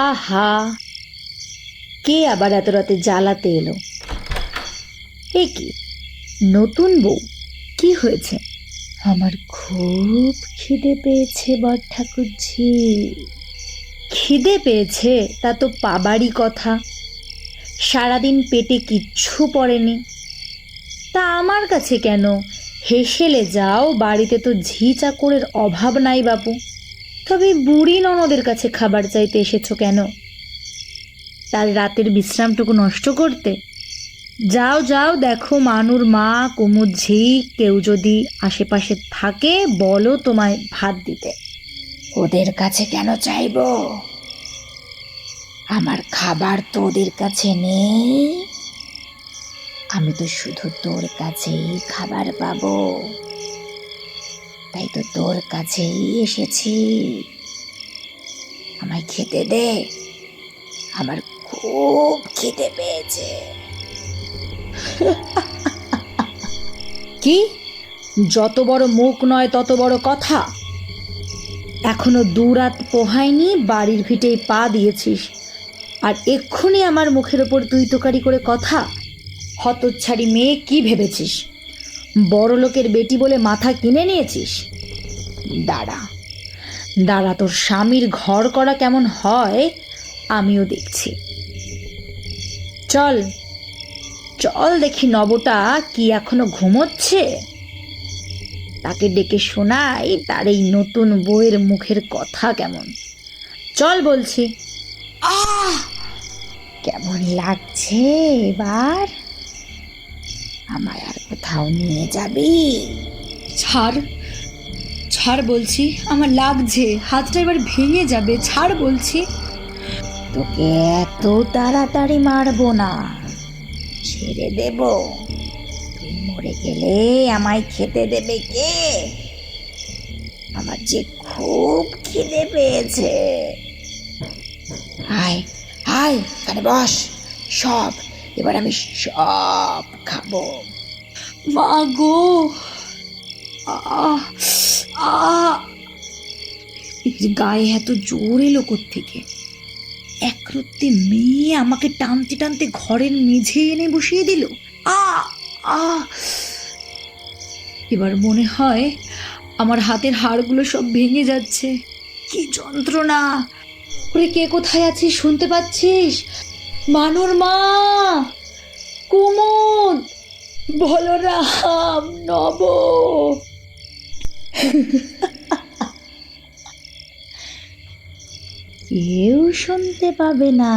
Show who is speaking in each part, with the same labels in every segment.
Speaker 1: আহা, কে আবার এত রাতে জ্বালাতে এলো? এ কি, নতুন বউ? কি হয়েছে? আমার খুব খিদে পেয়েছে বর ঠাকুরঝি। খিদে পেয়েছে তা তো পাবারই কথা। সারাদিন পেটে কিচ্ছু পড়েনি, তা আমার কাছে কেন? হেসেলে যাও, বাড়িতে তো ঝি চাকরের অভাব নাই বাপু। তবে বুড়ি ননদের কাছে খাবার চাইতে এসেছো কেন? তার রাতের বিশ্রামটুকু নষ্ট করতে? যাও যাও, দেখো মানুর মা, কুমুদ ঝি কেউ যদি আশেপাশে থাকে বলো তোমায় ভাত দিতে। ওদের কাছে কেন চাইবো? আমার খাবার তো ওদের কাছে নেই। আমি তো শুধু তোর কাছেই খাবার পাবো, তাই তো তোর কাছেই এসেছি। আমায় খেতে দে, আমার খুব খিদে পেয়েছে। কি, যত বড় মুখ নয় তত বড় কথা। এখনো দুরাত পোহায়নি, বাড়ির ভিটেই পা দিয়েছিস, আর এক্ষুনি আমার মুখের ওপর তুই তোকারি করে কথা। হতচ্ছাড়ি মেয়ে, কি ভেবেছিস বড় লোকের বেটি বলে মাথা কিনে নিয়েছিস? দাঁড়া দাঁড়া, তোর স্বামীর ঘর করা কেমন হয় আমিও দেখছি। চল চল দেখি, নবটা কি এখনো ঘুমোচ্ছে? তাকে ডেকে শোনাই তার এই নতুন বউয়ের মুখের কথা কেমন। চল বলছি। আহ, কেমন লাগছে এবার? আমায় আর কোথাও নিয়ে যাবি? ছাড় ছাড় বলছি, আমার লাগছে, হাতটা এবার ভেঙে যাবে, ছাড় বলছি। তোকে এত তাড়াতাড়ি মারবো না, ছেড়ে দেব। তুই মরে গেলে আমায় খেতে দেবে কে? আমার যে খুব খিদে পেয়েছে। আয় আয়, এখানে বস, সব এবার আমি সব খাবো। মা গো, আহ আহ, এর গায়ে এত জোর এলো কোত্থেকে? একরত্তি মেয়ে আমাকে টানতে টানতে ঘরের মেঝে এনে বসিয়ে দিল। আহ আহ, এবার মনে হয় আমার হাতের হাড়গুলো সব ভেঙে যাচ্ছে। কি যন্ত্রণা! ওরে, কে কোথায় আছিস? শুনতে পাচ্ছিস? মানুর মা, কুমুদ, বলরাম, নব। কেউ শুনতে পাবে না,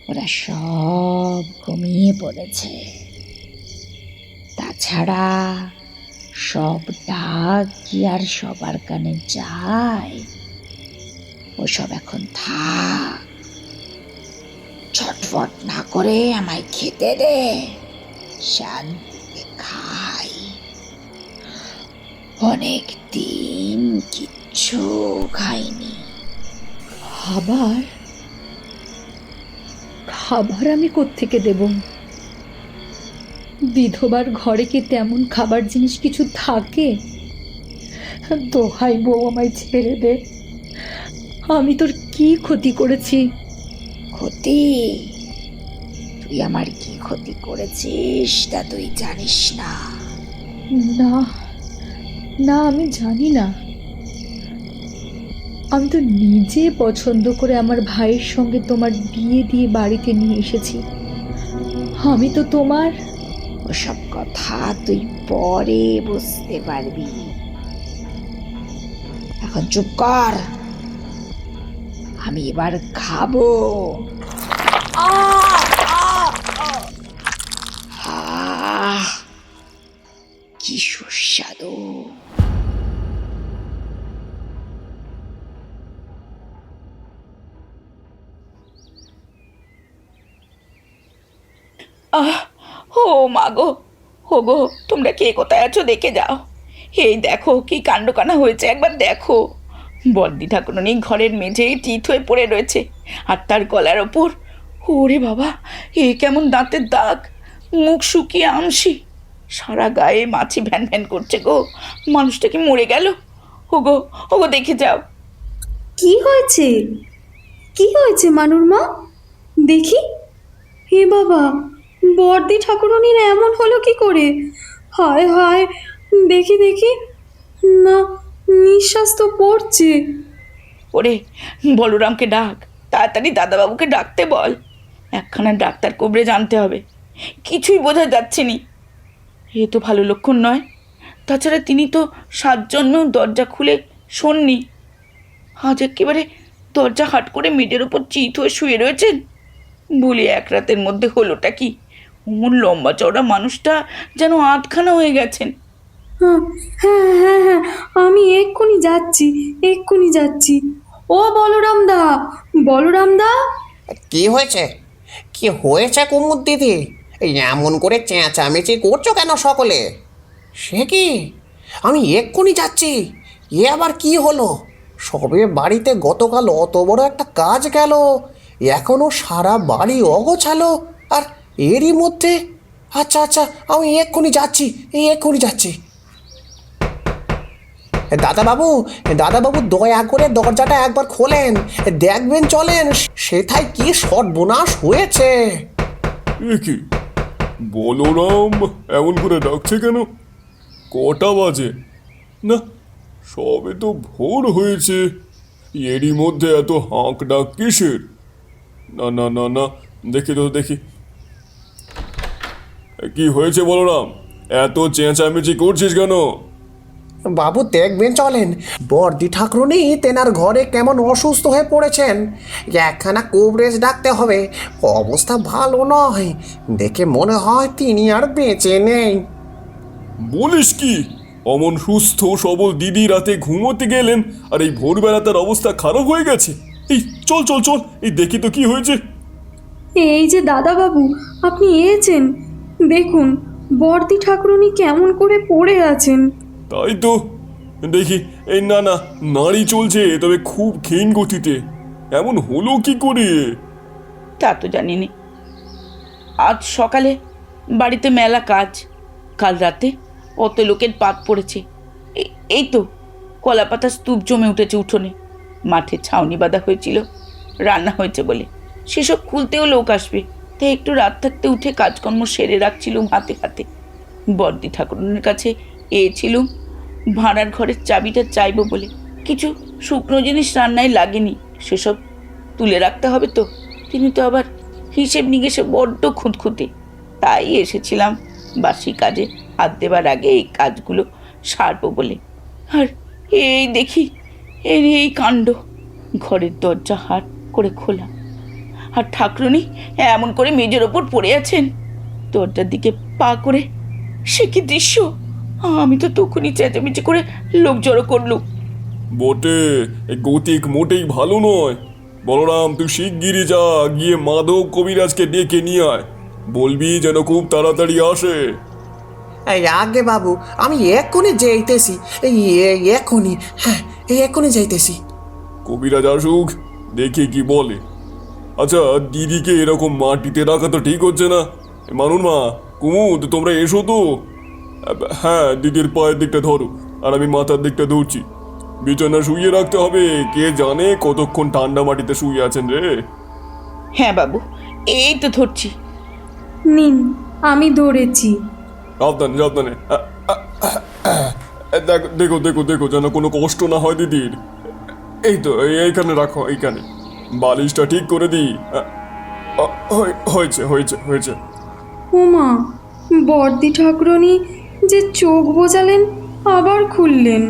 Speaker 1: ওরা সব ঘুমিয়ে পড়েছে। তাছাড়া সব ডাক কি আর সবার কানে যায়? ওসব এখন থাক, ছটফট না করে আমায় খেতে দে, শান্তিতে খাই। অনেক দিন কিচ্ছু খাইনি। খাবার খাবার আমি কোত্থেকে দেব? বিধবার ঘরে কি তেমন খাবার জিনিস কিছু থাকে? দোহাই বউ, আমায় ছেড়ে দে। আমি তোর কি ক্ষতি করেছি? ক্ষতি? তুই আমার কি ক্ষতি করেছিস তা তুই জানিস না? না না, আমি জানি না। আমি তো নিজে পছন্দ করে আমার ভাইয়ের সঙ্গে তোমার বিয়ে দিয়ে বাড়িতে নিয়ে এসেছি। আমি তো তোমার। ওসব কথা তুই পরে বুঝতে পারবি, এখন চুপ কর, আমি এবার খাবো। কি সুস্বাদু!
Speaker 2: আহ, ও মা গো, ও গো, তোমরা কে কোথায় আছো দেখে যাও। এই দেখো কি কাণ্ডকানা হয়েছে, একবার দেখো। বড়দি ঠাকুরানী ঘরের মেঝেই চিত হয়ে পড়ে রয়েছে, আর তার গলার ওপর, ওরে বাবা, এ কেমন দাঁতের দাগ, মুখ শুকিয়ে আমসি, সারা গায়ে মাছি ভ্যান ভ্যান করছে গো। মানুষটা কি মরে গেল? ও গো, ও গো, দেখে যাও।
Speaker 3: কি হয়েছে? কি হয়েছে মানুর মা? দেখি। হে বাবা, বর্দি ঠাকুরনির এমন হলো কি করে? হায় হায়, দেখি দেখি, না, নিঃশ্বাস তো পড়ছে।
Speaker 2: ওরে, বলরামকে ডাক, তাড়াতাড়ি দাদাবাবুকে ডাকতে বল। একখানা ডাক্তার কবরে জানতে হবে, কিছুই বোঝা যাচ্ছে নি। এ তো ভালো লক্ষণ নয়। তাছাড়া তিনি তো 7 জন্মেও দরজা খুলে শোননি। আজ একেবারে দরজা হাট করে মেয়েদের ওপর চিত হয়ে শুয়ে রয়েছেন। বলি, এক রাতের মধ্যে হলোটা কি? অমন লম্বা চওড়া মানুষটা যেন আধখানা হয়ে গেছেন।
Speaker 3: হ্যাঁ হ্যাঁ হ্যাঁ হ্যাঁ, আমি এক্ষুনি যাচ্ছি, এক্ষুনি যাচ্ছি। ও বলরাম দা, বলরাম দা।
Speaker 4: কি হয়েছে? কি হয়েছে কুমুদ দিদি? এই এমন করে চেঁচামেচি করছো কেন সকলে? সে কি? আমি এক্ষুনি যাচ্ছি। এ আবার কি হলো? সবে বাড়িতে গতকাল অত বড় একটা কাজ গেল, এখনো সারা বাড়ি অগোছালো, আর এরই মধ্যে? আচ্ছা আচ্ছা, আমি এক্ষুনি যাচ্ছি, এক্ষুনি যাচ্ছি। দাদাবাবু, দাদাবাবু দয়া করে দরজাটা একবার খোলেন, দেখবেন চলেন সেথায় কি সর্বনাশ হয়েছে।
Speaker 5: এ কি, বলরাম এমন করে ডাকছে কেন? কটা বাজে? না, সবে তো ভোর হয়েছে, এরই মধ্যে এত হাঁক ডাক কিসের? না না না না, দেখি তো দেখি। কি হয়েছে বলরাম? এত চেঁচামেচি করছিস কেন?
Speaker 4: বাবু দেখবেন চলেন, বর্দি ঠাকুরনি তেনার ঘরে কেমন অসুস্থ হয়ে পড়েছেন। একখানা কবরেজ ডাকতে হবে, অবস্থা ভালো নয়, দেখে মনে হয় তিনি আর বেঁচে নেই।
Speaker 5: বলিস কি? অমন সুস্থ সবল দিদি রাতে ঘুমোতে গেলেন, আর এই ভোরবেলা তার অবস্থা খারাপ হয়ে গেছে? এই চল চল চল, এই দেখি তো কি হয়েছে।
Speaker 3: এই যে দাদাবাবু, আপনি এসেছেন, দেখুন বর্দি ঠাকুরনি কেমন করে পড়ে আছেন।
Speaker 5: তাই তো দেখি। এই না না, নাড়ি চলছে, তবে খুব ক্ষীণ গতিতে। এমন হলো কি করে?
Speaker 2: তা তো জানিনি। আজ সকালে বাড়িতে মেলা কাজ, কাল রাতে অত লোকের পাত পড়েছে। এই তো কলাপাতা স্তূপ জমে উঠেছে উঠোনে। মাঠে ছাউনি বাঁধা হয়েছিল, রান্না হয়েছে বলে সেসব খুলতেও লোক আসবে, তাই একটু রাত থাকতে উঠে কাজকর্ম সেরে রাখছিলুম হাতে হাতে। বর্দি ঠাকুরনের কাছে ছিলুম ভাড়ার ঘরের চাবিটা চাইবো বলে। কিছু শুকনো জিনিস রান্নায় লাগেনি, সেসব তুলে রাখতে হবে তো। তিনি তো আবার হিসেব নিকেশে বড্ড খুঁতখুঁতে, তাই এসেছিলাম বাসি কাজে হাত দেবার আগে এই কাজগুলো সারবো বলে। আর এই দেখি এই কাণ্ড, ঘরের দরজা হাট করে খোলা, আর ঠাকুরনি এমন করে মেজের ওপর পড়ে আছেন, দরজার দিকে পা করে। সে কি দৃশ্য! আমি তো তখনই চেঁচামেচি করে লোক জড়ো করলুম।
Speaker 5: বটে, এই গতিক মোটেই ভালো নয়। বলরাম, তুই শিগগিরই যা, গিয়ে মাধব কবিরাজকে ডেকে নিয়ে আয়, বলবি যেন খুব তাড়াতাড়ি আসে।
Speaker 4: এই আগে বাবু, আমি এক্ষুনি যাইতেছি, এক্ষুনি, হ্যাঁ এক্ষুনি যাইতেছি।
Speaker 5: কবিরাজ আসুক, দেখে কি বলে। আচ্ছা, দিদিকে এরকম মাটিতে রাখা তো ঠিক হচ্ছে না। মানুন মা, কুমুদ, তোমরা এসো তো। হ্যাঁ, দিদির পায়ের দিকটা ধরো, আর আমি মাথার দিকটা ধরছি। বিছানা শুইয়ে রাখতে হবে, কে জানে কতক্ষণ ঠান্ডা মাটিতে শুয়ে আছেন রে।
Speaker 2: হ্যাঁ বাবু, এই তো ধরছি।
Speaker 3: নিন, আমি ধরেছি।
Speaker 5: সাবধানে সাবধানে। দেখো দেখো দেখো দেখো, যেন কোনো কষ্ট না হয় দিদির। এই তো, এইখানে রাখো, এইখানে বালিশটা ঠিক করে দিই। হয়েছে হয়েছে হয়েছে।
Speaker 3: ওমা, বর্দি ঠাকুরনি যে চোখ বোজালেন আবার খুললেন।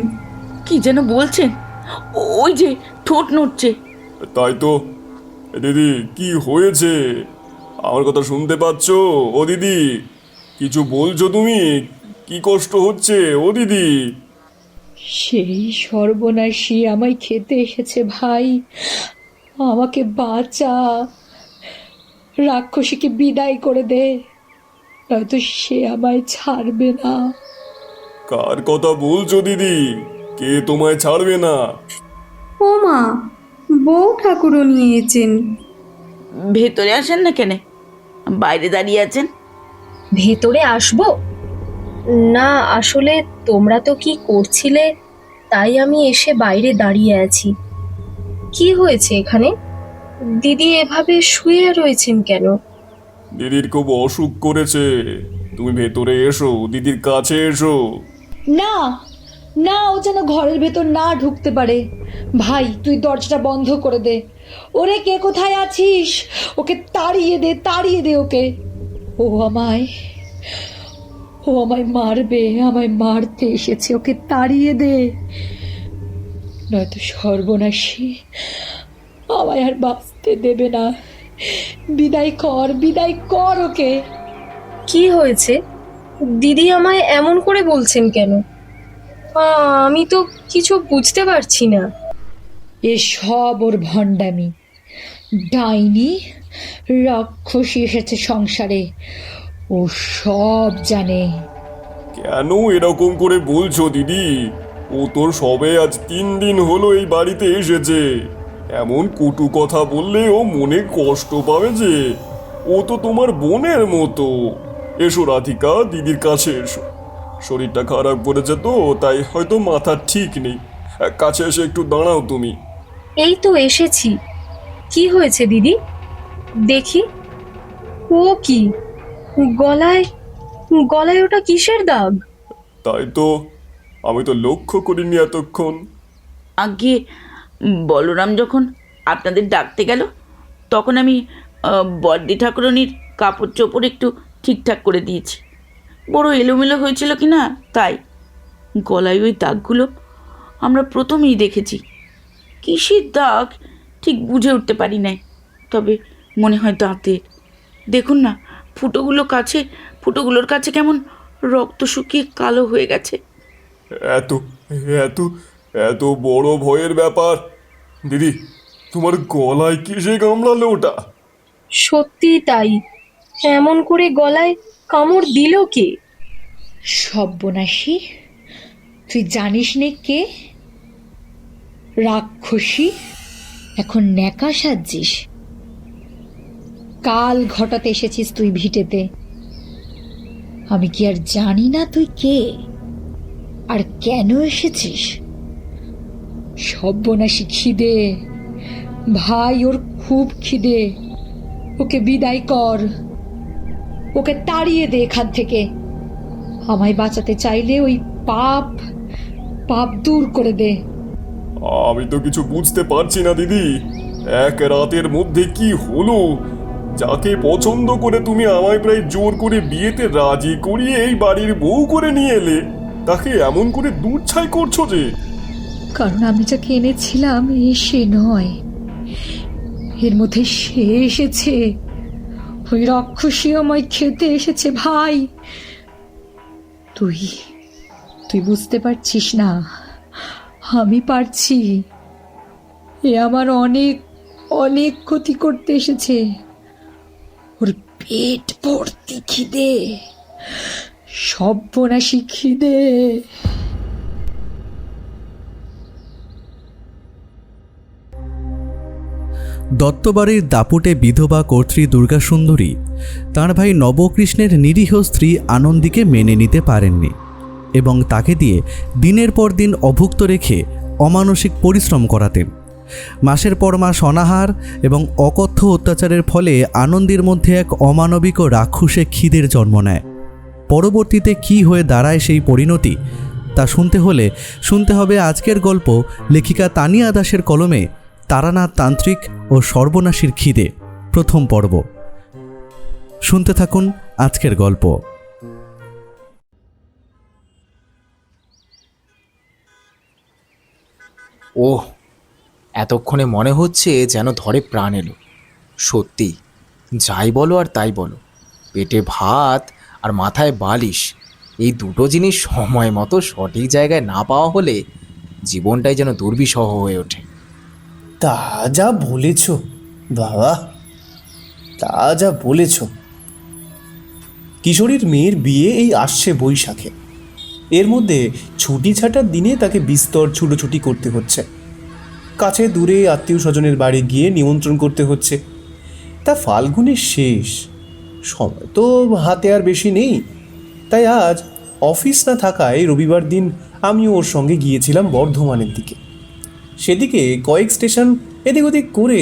Speaker 2: কি যেন বলছেন, ওই যে ঠোঁট নড়ছে।
Speaker 5: তাই তো। দিদি, কি হয়েছে? আমার কথা শুনতে পাচ্ছ? ও দিদি, কিছু বলছো তুমি? কি কষ্ট হচ্ছে ও দিদি?
Speaker 1: সেই সর্বনাশী আমায় খেতে এসেছে ভাই, আমাকে বাঁচা, রাক্ষসীকে বিদায় করে দে, নয়তো সে আমায় ছাড়বে না।
Speaker 5: কার কথা বলছো দিদি? কে তোমায় ছাড়বে না?
Speaker 3: ওমা, বউ ঠাকুরনি এসেছেন।
Speaker 2: ভেতরে আসেন না কেন, বাইরে দাঁড়িয়ে আছেন?
Speaker 6: ভেতরে আসবো না, আসলে তোমরা তো কি করছিলে, তাই আমি এসে বাইরে দাঁড়িয়ে আছি। কি হয়েছে এখানে? দিদি এভাবে শুয়ে রয়েছেন কেন?
Speaker 5: দিদির খুব অসুখ করেছে, তুমি ভেতরে এসো, দিদির কাছে এসো।
Speaker 1: না না, ও যেন ঘরের ভেতর না ঢুকতে পারে। ভাই তুই দরজাটা বন্ধ করে দে। ওরে কে কোথায় আছিস? ওকে তাড়িয়ে দে, তাড়িয়ে দে ওকে। ও আমায় ও আমায় মারবে, আমায় মারতে এসেছে, ওকে তাড়িয়ে দে, নয়তো সর্বনাশী আমায় আর বাঁচতে দেবে না। বিদায় কর, বিদায় কর ওকে।
Speaker 6: কি হয়েছে? দিদি আমায় এমন করে বলছেন কেন? আমি তো কিছু বুঝতে পারছি না।
Speaker 1: এসব ওর ভণ্ডামি। ডাইনি রাক্ষসী এসেছে সংসারে, ও সব জানে।
Speaker 5: কেন এরকম করে বলছো দিদি? ও তোর সবে আজ 3 দিন হলো এই বাড়িতে এসেছে, এমন কটু কথা বললে ও মনে কষ্ট পাবে যে। ও তো তোমার বোনের মতো। এসো রাধিকা, দিদির কাছে এসো। শরীরটা খারাপ করেছে তো, তাই হয়তো মাথা ঠিক নেই। কাছে এসে একটু দাঁড়াও তুমি।
Speaker 6: এই তো এসেছি। কি হয়েছে দিদি? দেখি। ও কি, গলায় গলায় ওটা কিসের দাগ?
Speaker 5: তাই তো, আমি তো লক্ষ্য করিনি এতক্ষণ।
Speaker 2: আগে বলরাম যখন আপনাদের ডাকতে গেল, তখন আমি বর্দি ঠাকুরানীর কাপড় চোপড় একটু ঠিকঠাক করে দিয়েছি। বড় এলোমেলো হয়েছিল কি না, তাই গলায় ওই দাগগুলো আমরা প্রথমেই দেখেছি। কিসের দাগ ঠিক বুঝে উঠতে পারি নাই, তবে মনে হয় দাঁতের। দেখুন না, ফুটোগুলোর কাছে কেমন রক্ত শুকিয়ে কালো হয়ে গেছে।
Speaker 5: এত এত এত বড় ভয়ের ব্যাপার। দিদি, তোমার গলায় কিসে কামড়ালো ওটা?
Speaker 6: সত্যি তাই। এমন করে গলায় কামড় দিল কে?
Speaker 1: সর্বনাশী, তুই জানিস নে কে? রাক্ষসী। এখন ন্যাকা সাজছিস। কাল ঘটাতে এসেছিস তুই ভিটেতে। আমি কি আর জানি না তুই কে আর কেন এসেছিস? সর্বনাশী খিদে, ভাই ওর খুব খিদে। ওকে বিদায় কর, ওকে তাড়িয়ে দে এখান থেকে। আমায় বাঁচাতে চাইলে ওই পাপ পাপ দূর করে দে।
Speaker 5: আমি তো কিছু বুঝতে পারছি না দিদি। এক রাতের মধ্যে কি হলো? যাকে পছন্দ করে তুমি আমায় প্রায় জোর করে বিয়েতে রাজি করিয়ে এই বাড়ির বউ করে নিয়ে এলে, তাকে এমন করে দূর ছাই করছো যে।
Speaker 1: কারণ আমি যাকে এনেছিলাম সে নয়, এর মধ্যে সে এসেছে। ওই রাক্ষসী আমায় খেতে এসেছে ভাই। তুই তুই বুঝতে পারছিস না, আমি পারছি। এ আমার অনেক অনেক ক্ষতি করতে এসেছে। ওর পেট ভর্তি খিদে, সর্বনাশী খিদে।
Speaker 7: দত্তবাড়ির দাপুটে বিধবা কর্ত্রী দুর্গাসুন্দরী তাঁর ভাই নবকৃষ্ণের নিরীহ স্ত্রী আনন্দীকে মেনে নিতে পারেননি এবং তাকে দিয়ে দিনের পর দিন অভুক্ত রেখে অমানসিক পরিশ্রম করাতেন। মাসের পর মাস অনাহার এবং অকথ্য অত্যাচারের ফলে আনন্দীর মধ্যে এক অমানবিক ও রাক্ষসে খিদের জন্ম নেয়। পরবর্তীতে কী হয়ে দাঁড়ায় সেই পরিণতি, তা শুনতে হবে আজকের গল্প লেখিকা তানিয়া দাসের কলমে তারানাথ তান্ত্রিক ও সর্বনাশীর খিদে, প্রথম পর্ব। শুনতে থাকুন আজকের গল্প।
Speaker 8: ওহ, এতক্ষণে মনে হচ্ছে যেন ধরে প্রাণ এলো। সত্যি, যাই বলো আর তাই বলো, পেটে ভাত আর মাথায় বালিশ, এই দুটো জিনিস সময় মতো সঠিক জায়গায় না পাওয়া হলে জীবনটাই যেন দুর্বিষহ হয়ে ওঠে।
Speaker 9: তা যা বলেছ বাবা, তা যা বলেছ। কিশোরীর মেয়ের বিয়ে এই আসছে বৈশাখে। এর মধ্যে ছুটি ছাটার দিনে তাকে বিস্তর ছুটোছুটি করতে হচ্ছে। কাছে দূরে আত্মীয় স্বজনের বাড়ি গিয়ে নিমন্ত্রণ করতে হচ্ছে। তা ফাল্গুনের শেষ, সময় তো হাতে আর বেশি নেই। তাই আজ অফিস না থাকায় রবিবার দিন আমিও ওর সঙ্গে গিয়েছিলাম বর্ধমানের দিকে। সেদিকে কয়েক স্টেশন এদিক ওদিক করে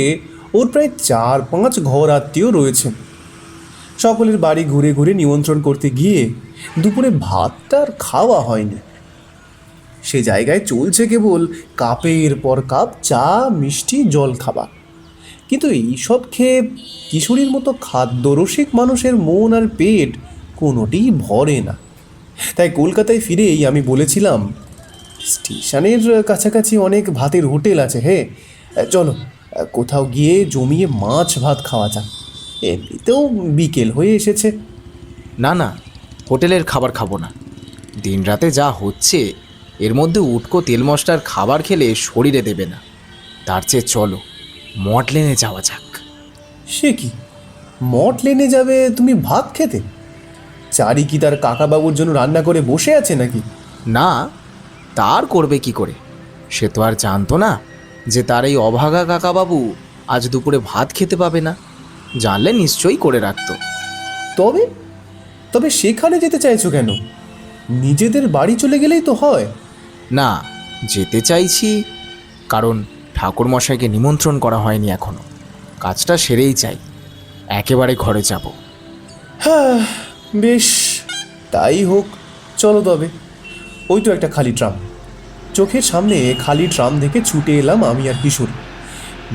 Speaker 9: ওর প্রায় 4-5 ঘর আত্মীয় রয়েছেন। সকলের বাড়ি ঘুরে ঘুরে নিমন্ত্রণ করতে গিয়ে দুপুরে ভাতটা আর খাওয়া হয়নি। সে জায়গায় চলছে কেবল কাপের পর কাপ চা, মিষ্টি, জল খাবার। কিন্তু এইসব খেয়ে কিশোরীর মতো খাদ্যরসিক মানুষের মন আর পেট কোনোটিই ভরে না। তাই কলকাতায় ফিরেই আমি বলেছিলাম, স্টেশনের কাছাকাছি অনেক ভাতের হোটেল আছে, চলো কোথাও গিয়ে জমিয়ে মাছ ভাত খাওয়া যাক। এমনিতেও বিকেল হয়ে এসেছে।
Speaker 8: না না, হোটেলের খাবার খাবো না। দিন রাতে যা হচ্ছে এর মধ্যে উটকো তেল মশলার খাবার খেলে শরীরে দেবে না। তার চেয়ে চলো মঠ লেনে যাওয়া যাক।
Speaker 9: সে কি, মঠ লেনে যাবে তুমি ভাত খেতে? চারি কি তার কাকাবাবুর জন্য রান্না করে বসে আছে নাকি?
Speaker 8: না, তার করবে কি করে? সে তো আর জানতো না যে তার এই অভাগা কাকাবাবু আজ দুপুরে ভাত খেতে পাবে না। জানলে নিশ্চয়ই করে রাখতো।
Speaker 9: তবে তবে সেখানে যেতে চাইছো কেন? নিজেদের বাড়ি চলে গেলেই তো হয়।
Speaker 8: না, যেতে চাইছি কারণ ঠাকুরমশাইকে নিমন্ত্রণ করা হয়নি এখনো। কাজটা সেরেই চাই, একেবারে ঘরে যাব।
Speaker 9: হ্যাঁ বেশ, তাই হোক, চলো তবে। ওই তো একটা খালি ট্রাম। চোখের সামনে খালি ট্রাম দেখে ছুটে এলাম আমি আর কিশোরী।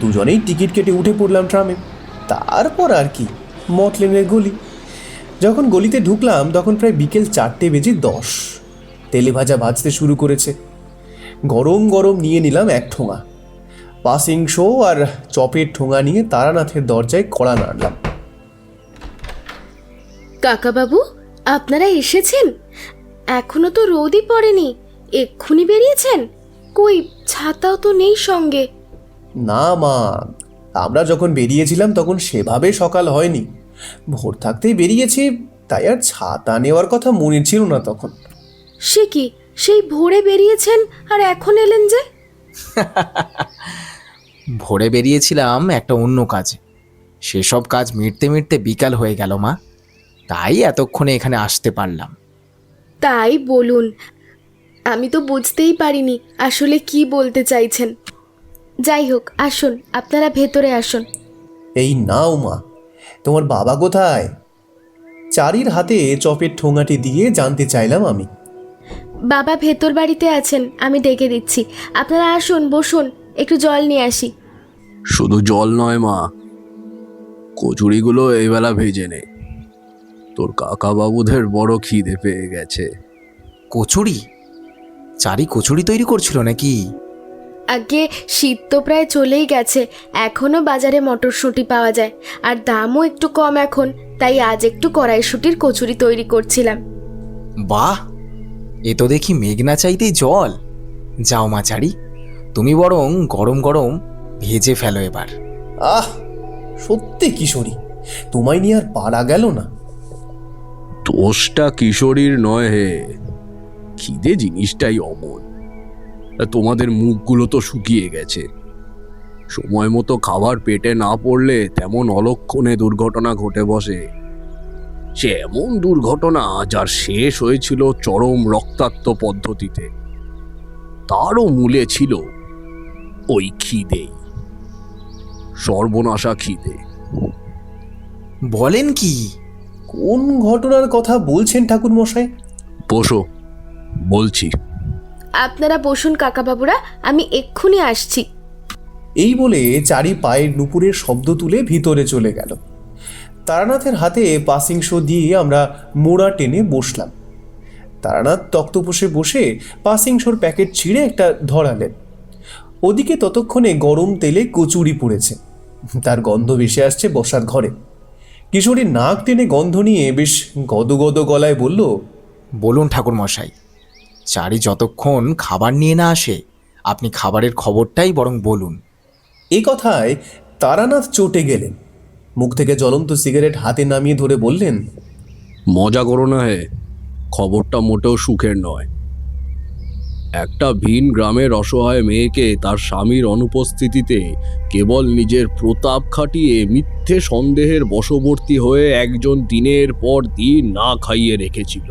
Speaker 9: দুজনেই টিকিট কেটে উঠে পড়লাম ট্রামে। তারপর আর কি, মঠ লেনের গলি। যখন গলিতে ঢুকলাম তখন প্রায় বিকেল 4:10। তেলে ভাজা ভাজতে শুরু করেছে। গরম গরম নিয়ে নিলাম 1 ঠোঙা। পাসিং শো আর চপের ঠোঙা নিয়ে তারানাথের দরজায় কড়া নাড়লাম।
Speaker 10: কাকাবাবু, আপনারা এসেছেন? এখনো তো রোদই পড়েনি, এক্ষুনি বেরিয়েছেন? কই, ছাতাও তো নেই সঙ্গে।
Speaker 9: না মা, আমরা যখন বেরিয়েছিলাম তখন সেভাবে সকাল হয়নি। ভোর থাকতেই বেরিয়েছি, তাই আর ছাতা নেওয়ার কথা মনে ছিল না তখন।
Speaker 10: সে কি, সেই ভোরে বেরিয়েছেন আর এখন এলেন যে?
Speaker 8: ভোরে বেরিয়েছিলাম একটা অন্য কাজে। সেসব কাজ মিটতে মিটতে বিকাল হয়ে গেল মা, তাই এতক্ষণে এখানে আসতে পারলাম।
Speaker 10: তাই বলুন, আমি তো বুঝতেই পারিনি আসলে কি বলতে চাইছেন। যাই হোক, আসুন, আপনারা ভেতরে আসুন।
Speaker 9: এই নাও মা, তোমার বাবা কোথায়? চারির হাতে চপের ঠোঙাটি দিয়ে জানতে চাইলাম আমি।
Speaker 10: বাবা ভেতর বাড়িতে আছেন, আমি ডেকে দিচ্ছি। আপনারা আসুন, বসুন, একটু জল নিয়ে আসি।
Speaker 11: শুধু জল নয় মা, কচুরিগুলো এই বেলা ভেজে নে। তোর কাকা বাবুদের বড় খিদে পেয়ে গেছে।
Speaker 8: কচুরি? চারি কচুরি তৈরি করছিল নাকি?
Speaker 10: আগে শীত তো প্রায় চলেই গেছে, এখনও বাজারে মটরশুঁটি পাওয়া যায়, আর দামও একটু কম এখন, তাই আজ একটু কড়াইশুঁটির কচুরি তৈরি করছিলাম।
Speaker 8: বাহ, এ তো দেখি মেঘনা চাইতেই জল। যাও মা চারি, তুমি বরং গরম গরম ভেজে ফেলো এবার।
Speaker 9: আহ, সত্যি কিশোরী, তোমায় নিয়ে আর পারা গেল না।
Speaker 11: দোষটা কিশোরীর নয় হে, খিদে জিনিসটাই অমন। তোমাদের মুখগুলো তো শুকিয়ে গেছে। সময় মতো খাবার পেটে না পড়লে তেমন অলক্ষণে দুর্ঘটনা ঘটে বসে। সে এমন দুর্ঘটনা যার শেষ হয়েছিল চরম রক্তাক্ত পদ্ধতিতে। তারও মূলে ছিল ওই খিদেই, সর্বনাশা খিদে।
Speaker 8: বলেন কি?
Speaker 9: কোন ঘটনার কথা বলছেন ঠাকুর মশাই?
Speaker 11: বসো, বলছি।
Speaker 10: আপনারা বসুন কাকাবাবুরা, আমি এক্ষুনি আসছি।
Speaker 9: এই বলে চারি পায়ের নুপুরের শব্দ তুলে ভিতরে চলে গেল। তারানাথের হাতে পাসিং শো দিয়ে আমরা মোড়া টেনে বসলাম। তারানাথ তক্তপোষে বসে পাসিং শোর প্যাকেট ছিঁড়ে একটা ধরালেন। ওদিকে ততক্ষণে গরম তেলে কচুরি পড়েছে, তার গন্ধ ভেসে আসছে বসার ঘরে। কিশোরী নাক টেনে গন্ধ নিয়ে বেশ গদগদ গলায় বলল,
Speaker 8: বলুন ঠাকুর মশাই, চারি যতক্ষণ খাবার নিয়ে না আসে আপনি খাবারের খবরটাই বরং বলুন।
Speaker 9: এই কথায় তারানাথ চটে গেলেন। মুখ থেকে জ্বলন্ত সিগারেট হাতে নামিয়ে ধরে বললেন,
Speaker 11: মজা করো না হে, খবরটা মোটেও সুখের নয়। একটা ভিন গ্রামের অসহায় মেয়েকে তার স্বামীর অনুপস্থিতিতে কেবল নিজের প্রতাপ খাটিয়ে মিথ্যে সন্দেহের বশবর্তী হয়ে একজন দিনের পর দিন না খাইয়ে রেখেছিল।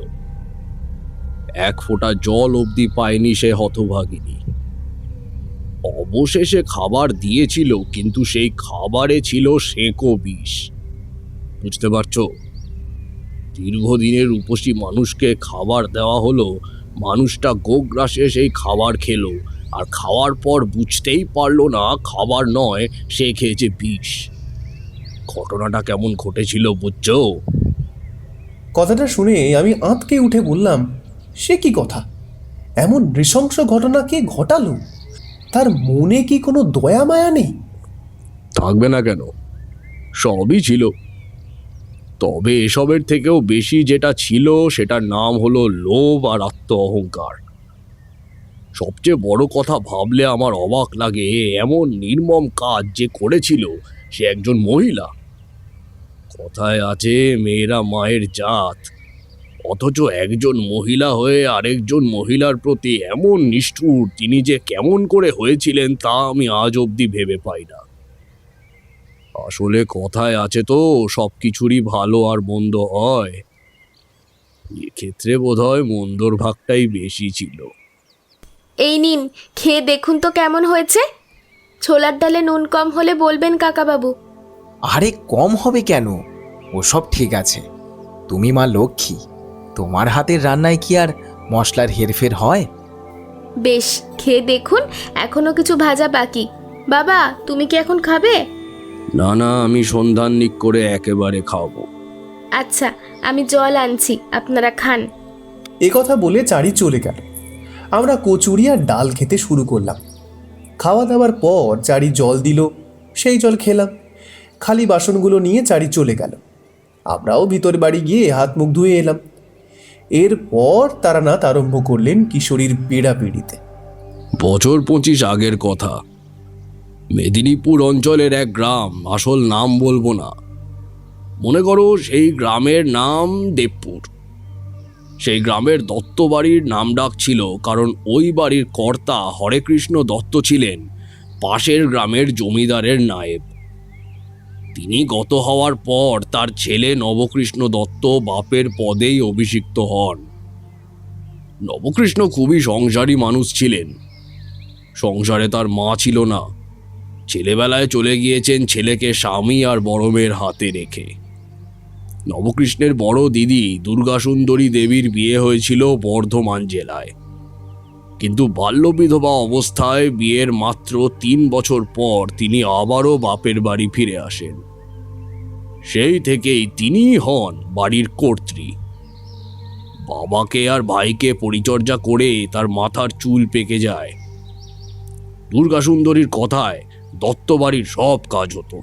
Speaker 11: 1 ফোঁটা জল অবধি পায়নি সে হতভাগিনী। অবশেষে খাবার দিয়েছিল, কিন্তু সেই খাবারে ছিল সেঁকো বিষ। বুঝতে পারছো? দীর্ঘদিনের উপসী মানুষকে খাবার দেওয়া হলো, মানুষটা গোগ্রাসে সেই খাবার খেলো, আর খাওয়ার পর বুঝতেই পারলো না খাবার নয়, সে খেয়েছে বিষ। ঘটনাটা কেমন ঘটেছিল বুঝছো?
Speaker 9: কথাটা শুনে আমি আঁতকে উঠে বললাম, সে কি কথা? এমন নৃশংস ঘটনা কে ঘটালো? তার মনে কি কোনো দয়া মায়া নেই?
Speaker 11: থাকবে না কেন, সবই ছিল। তবে এসবের থেকেও বেশি যেটা ছিল সেটার নাম হলো লোভ আর আত্ম অহংকার। সবচেয়ে বড় কথা ভাবলে আমার অবাক লাগে, এমন নির্মম কাজ যে করেছিল সে একজন মহিলা। কথায় আছে মেয়েরা মায়ের জাত, অথচ একজন মহিলা হয়ে আরেকজন মহিলার প্রতি এমন নিষ্ঠুর তিনি যে কেমন করে হয়েছিলেন তা আমি আজ অবধি ভেবে পাই না। আসলে কথায় আছে তো, সব কিছুরই ভালো আর মন্দ হয়। এক্ষেত্রে বোধহয় মন্দর ভাগটাই বেশি ছিল।
Speaker 10: এই নিন, খেয়ে দেখুন তো কেমন হয়েছে। ছোলার ডালে নুন কম হলে বলবেন কাকাবাবু।
Speaker 8: আরে কম হবে কেন, ওসব ঠিক আছে। তুমি মা লক্ষ্মী, তোমার হাতের রান্নায় কি আর মশলার হেরফের হয়?
Speaker 10: বেশ, খেয়ে দেখুন, এখনো কিছু ভাজা বাকি। বাবা, তুমি কি এখন খাবে?
Speaker 11: না না, আমি সন্ধানিক করে একেবারে খাওয়াবো।
Speaker 10: আচ্ছা, আমি জল আনছি, আপনারা খান।
Speaker 9: এ কথা বলে চারি চলে গেল। আমরা কচুরি আর ডাল খেতে শুরু করলাম। খাওয়া দাওয়ার পর চারি জল দিল, সেই জল খেলাম। খালি বাসনগুলো নিয়ে চারি চলে গেল। আমরাও ভিতর বাড়ি গিয়ে হাত মুখ ধুয়ে এলাম। এরপর তারানাথ আরম্ভ করলেন কিশোরীর পীড়াপিড়িতে।
Speaker 11: বছর 25 আগের কথা। মেদিনীপুর অঞ্চলের এক গ্রাম, আসল নাম বলবো না। মনে করো সেই গ্রামের নাম দেবপুর। সেই গ্রামের দত্ত বাড়ির নাম ডাক ছিল কারণ ওই বাড়ির কর্তা হরেকৃষ্ণ দত্ত ছিলেন পাশের গ্রামের জমিদারের নায়েব। তিনি গত হওয়ার পর তার ছেলে নবকৃষ্ণ দত্ত বাপের পদেই অভিষিক্ত হন। নবকৃষ্ণ খুবই সংসারী মানুষ ছিলেন। সংসারে তার মা ছিল না। ছেলেবেলায় চলে গিয়েছেন ছেলেকে স্বামী আর বড় মেয়ের হাতে রেখে। নবকৃষ্ণের বড় দিদি দুর্গাসুন্দরী দেবীর বিয়ে হয়েছিল বর্ধমান জেলায়, কিন্তু বাল্যবিধবা অবস্থায় বিয়ের মাত্র 3 বছর পর তিনি আবারও বাপের বাড়ি ফিরে আসেন। সেই থেকেই তিনিই হন বাড়ির কর্ত্রী। বাবাকে আর ভাইকে পরিচর্যা করে তার মাথার চুল পেকে যায়। দুর্গাসুন্দরীর কথায় দত্ত বাড়ির সব কাজ হতো।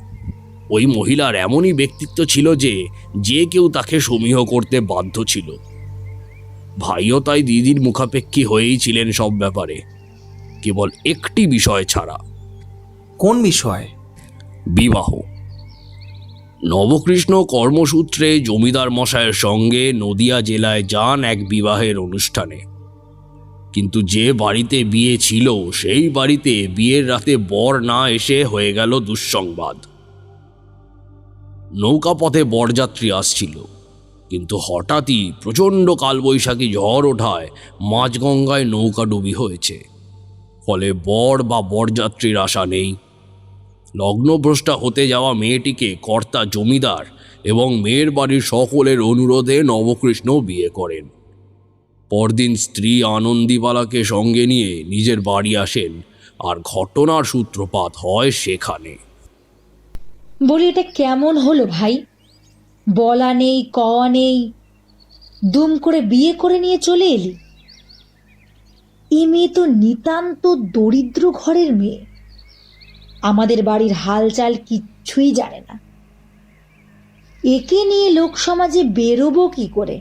Speaker 11: ওই মহিলার এমনই ব্যক্তিত্ব ছিল যে যে কেউ তাকে সমীহ করতে বাধ্য ছিল। ভাইও তাই দিদির মুখাপেক্ষী হয়েই ছিলেন সব ব্যাপারে, কেবল একটি বিষয় ছাড়া।
Speaker 8: কোন বিষয়?
Speaker 11: বিবাহ। নবকৃষ্ণ কর্মসূত্রে জমিদার মশাইয়ের সঙ্গে নদিয়া জেলায় যান এক বিবাহের অনুষ্ঠানে। কিন্তু যে বাড়িতে বিয়ে ছিল সেই বাড়িতে বিয়ের রাতে বর না এসে হয়ে গেল দুঃসংবাদ। নৌকাপথে বরযাত্রী আসছিল, কিন্তু হঠাৎই প্রচণ্ড কালবৈশাখী ঝড় ওঠায় মাঝগঙ্গায় নৌকাডুবি হয়েছে। ফলে বর বা বরযাত্রীর আশা নেই। লগ্নভ্রষ্টা হতে যাওয়া মেয়েটিকে কর্তা জমিদার এবং মেয়ের বাড়ির সকলের অনুরোধে নবকৃষ্ণ বিয়ে করেন। পরদিন স্ত্রী আনন্দীবালাকে সঙ্গে নিয়ে নিজের বাড়ি আসেন, আর ঘটনার সূত্রপাত হয় সেখানে।
Speaker 1: বলি, এটা কেমন হলো ভাই? বলা নেই, কওয়া নেই, দুম করে বিয়ে করে নিয়ে চলে এলি। এ মেয়ে তো নিতান্ত দরিদ্র ঘরের মেয়ে, আমাদের বাড়ির হালচাল কিচ্ছুই জানে না। একে নিয়ে লোক সমাজে বেরোবো কি করে?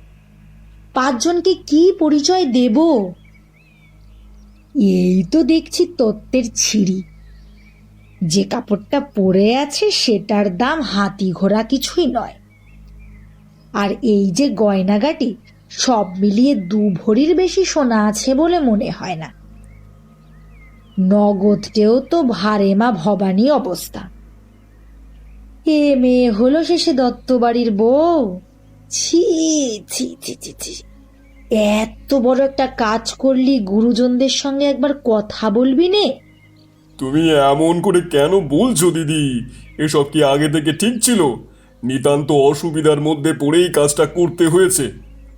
Speaker 1: 5 জনকে কি পরিচয় দেব? এই তো দেখছি তত্ত্বের ছিঁড়ি। যে কাপড়টা পরে আছে সেটার দাম হাতি ঘোড়া কিছুই নয়। আর এই যে গয়নাগাটি, সব মিলিয়ে 2 ভরির বেশি সোনা আছে বলে মনে হয় না। নগদটেও তো ভারেমা ভবানী অবস্থা। এ মেয়ে হলো শেষে দত্ত বাড়ির বউ। ছি ছি ছি ছি ছি, এত বড় একটা কাজ করলি, গুরুজনদের সঙ্গে একবার কথা বলবি নে?
Speaker 5: তুমি এমন করে কেন বলছো দিদি? এসব কি আগে থেকে ঠিক ছিল? নিতান্ত অসুবিধার মধ্যে পড়েই কাজটা করতে হয়েছে।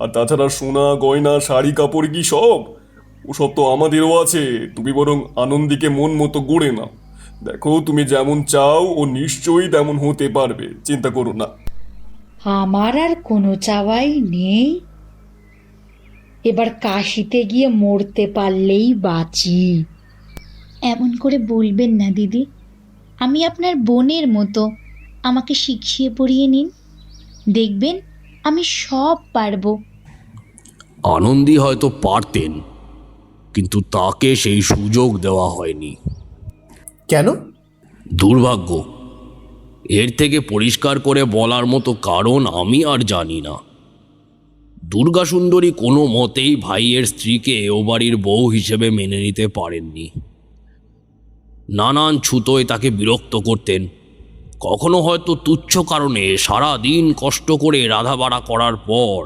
Speaker 5: আর তাছাড়া সোনা গয়না শাড়ি কাপড় কি সব, ওসব তো আমাদেরও আছে। তুমি বরং আনন্দীকে মন মতো গড়ে নাও। দেখো, তুমি যেমন চাও ও নিশ্চয়ই তেমন হতে পারবে, চিন্তা করো না।
Speaker 1: আমার আর কোনো চাওয়াই নেই। এবার কাশিতে গিয়ে মরতে পারলেই বাঁচি।
Speaker 12: এমন করে বলবেন না দিদি, আমি আপনার বোনের মতো, আমাকে শিখিয়ে পড়িয়ে নিন, দেখবেন আমি সব পারবো।
Speaker 11: আনন্দী হয়তো পারতেন, কিন্তু তাকে সেই সুযোগ দেওয়া হয়নি।
Speaker 9: কেন?
Speaker 11: দুর্ভাগ্য। এর থেকে পরিষ্কার করে বলার মতো কারণ আমি আর জানি না। দুর্গা সুন্দরী কোনো মতেই ভাইয়ের স্ত্রীকে ও বাড়ির বউ হিসেবে মেনে নিতে পারেননি। নানান ছুতোয় তাকে বিরক্ত করতেন। কখনো হয়তো তুচ্ছ কারণে সারা দিন কষ্ট করে রাধাবাড়া করার পর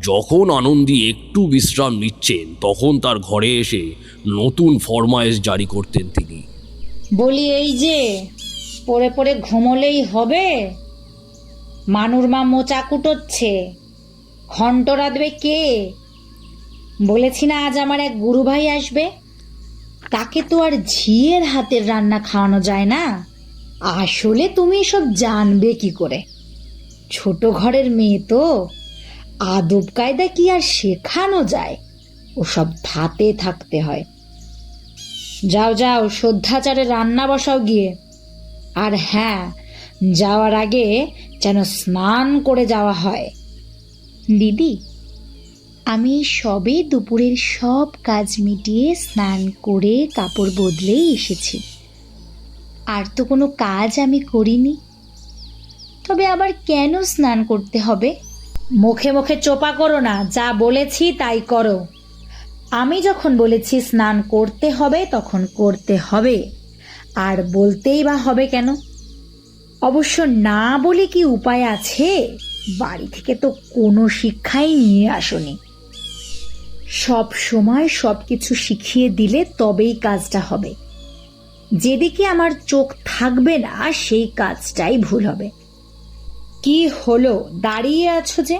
Speaker 11: যখন আনন্দী একটু বিশ্রাম নিচ্ছেন, তখন তার ঘরে এসে নতুন ফরমায়েশ জারি করতেন তিনি।
Speaker 1: বলি, এই যে পড়ে পড়ে ঘুমোলেই হবে? মানুর মা মোচা কুটোচ্ছে, ঘন্ট রাঁধবে কে? বলেছি না আজ আমার এক গুরু ভাই আসবে, তাকে তো আর ঝিয়ের হাতের রান্না খাওয়ানো যায় না। আসলে তুমি সব জানবে কি করে? ছোট ঘরের মেয়ে তো, আদব কায়দা কি আর শেখানো যায়? ওসব ধাতে থাকতে হয়। যাও যাও, শ্রদ্ধাচারে রান্না বসাও গিয়ে। আর হ্যাঁ, যাওয়ার আগে যেন স্নান করে যাওয়া হয়।
Speaker 12: দিদি, আমি সবে দুপুরের সব কাজ মিটিয়ে স্নান করে কাপড় বদলেই এসেছি। আর তো কোনো কাজ আমি করিনি, তবে আবার কেন স্নান করতে হবে?
Speaker 1: মুখে মুখে চোপা করো না, যা বলেছি তাই করো। আমি যখন বলেছি স্নান করতে হবে, তখন করতে হবে। আর বলতেই বা হবে কেন? অবশ্য না বলে কি উপায় আছে? বাড়ি থেকে তো কোনো শিক্ষাই নিয়ে আসোনি। সব সময় সব কিছু শিখিয়ে দিলে তবেই কাজটা হবে। যেদিকে আমার চোখ থাকবে না, সেই কাজটাই ভুল হবে। কি হলো, দাঁড়িয়ে আছো যে?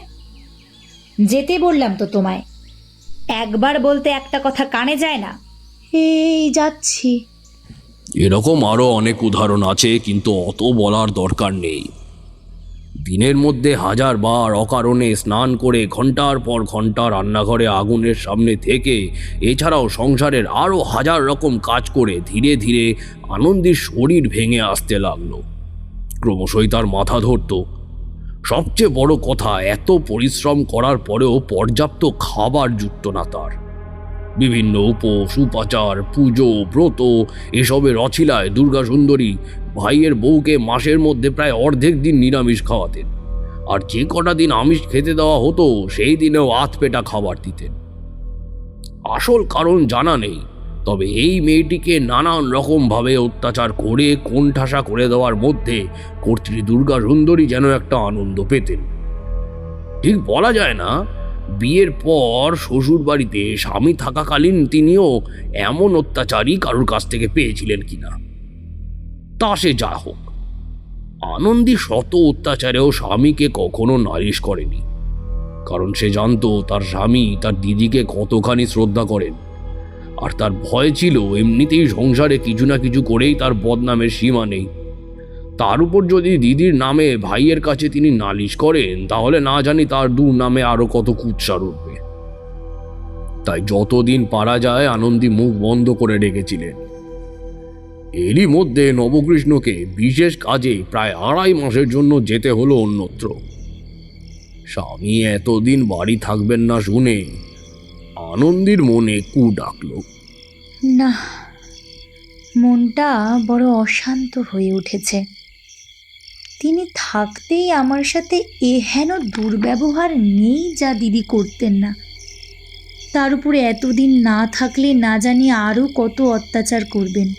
Speaker 1: যেতে বললাম তো তোমায়। একবার বলতে একটা কথা কানে যায় না?
Speaker 12: এই যাচ্ছি।
Speaker 11: এরকম আরও অনেক উদাহরণ আছে, কিন্তু অত বলার দরকার নেই। দিনের মধ্যে 1000 বার অকারণে স্নান করে ঘন্টার পর ঘন্টা রান্নাঘরে আগুনের সামনে থেকে, এছাড়াও সংসারের আরও 1000 রকম কাজ করে ধীরে ধীরে আনন্দীর শরীর ভেঙে আসতে লাগলো। ক্রমশই তার মাথা ধরত। সবচেয়ে বড় কথা, এত পরিশ্রম করার পরেও পর্যাপ্ত খাবার জুটত না তার। বিভিন্ন উপোস, উপাচার, পুজো, ব্রত এসবের অছিলায় দুর্গা সুন্দরী ভাইয়ের বউকে মাসের মধ্যে প্রায় অর্ধেক দিন নিরামিষ খাওয়াতেন। আর যে কটা দিন আমিষ খেতে দেওয়া হতো, সেই দিনেও আধপেটা খাবার দিতেন। আসল কারণ জানা নেই, তবে এই মেয়েটিকে নানান রকমভাবে অত্যাচার করে কোণঠাসা করে দেওয়ার মধ্যে কর্ত্রী দুর্গা সুন্দরী যেন একটা আনন্দ পেতেন। ঠিক বলা যায় না বিয়ের পর শ্বশুর বাড়িতে স্বামী থাকাকালীন তিনিও এমন অত্যাচারই কারোর কাছ থেকে পেয়েছিলেন কিনা। তা সে যা হোক, আনন্দী শত অত্যাচারেও স্বামীকে কখনো নালিশ করেনি, কারণ সে জানতো তার স্বামী তার দিদিকে কতখানি শ্রদ্ধা করেন। আর তার ভয় ছিল এমনিতেই সংসারে কিছু না কিছু করেই তার বদনামের সীমা নেই। তার উপর যদি দিদির নামে ভাইয়ের কাছে তিনি নালিশ করেন, তাহলে না জানি তার দুর্নামে আরো কত কুৎসার উঠবে। তাই যতদিন পারা যায় আনন্দী মুখ বন্ধ করে রেখেছিলেন। এরই মধ্যে নবকৃষ্ণকে বিশেষ কাজে প্রায় 2.5 মাসের জন্য যেতে হলো অন্যত্র। স্বামী এতদিন বাড়ি থাকবেন না শুনে আনন্দীর মনে কু ডাকলো।
Speaker 12: না, মনটা বড় অশান্ত হয়ে উঠেছে। তিনি থাকতেই আমার সাথে এহেন দুর্ব্যবহার নেই যা দিদি করতেন না। তার উপরে এতদিন না থাকলে না জানি আরও কত অত্যাচার করবেন।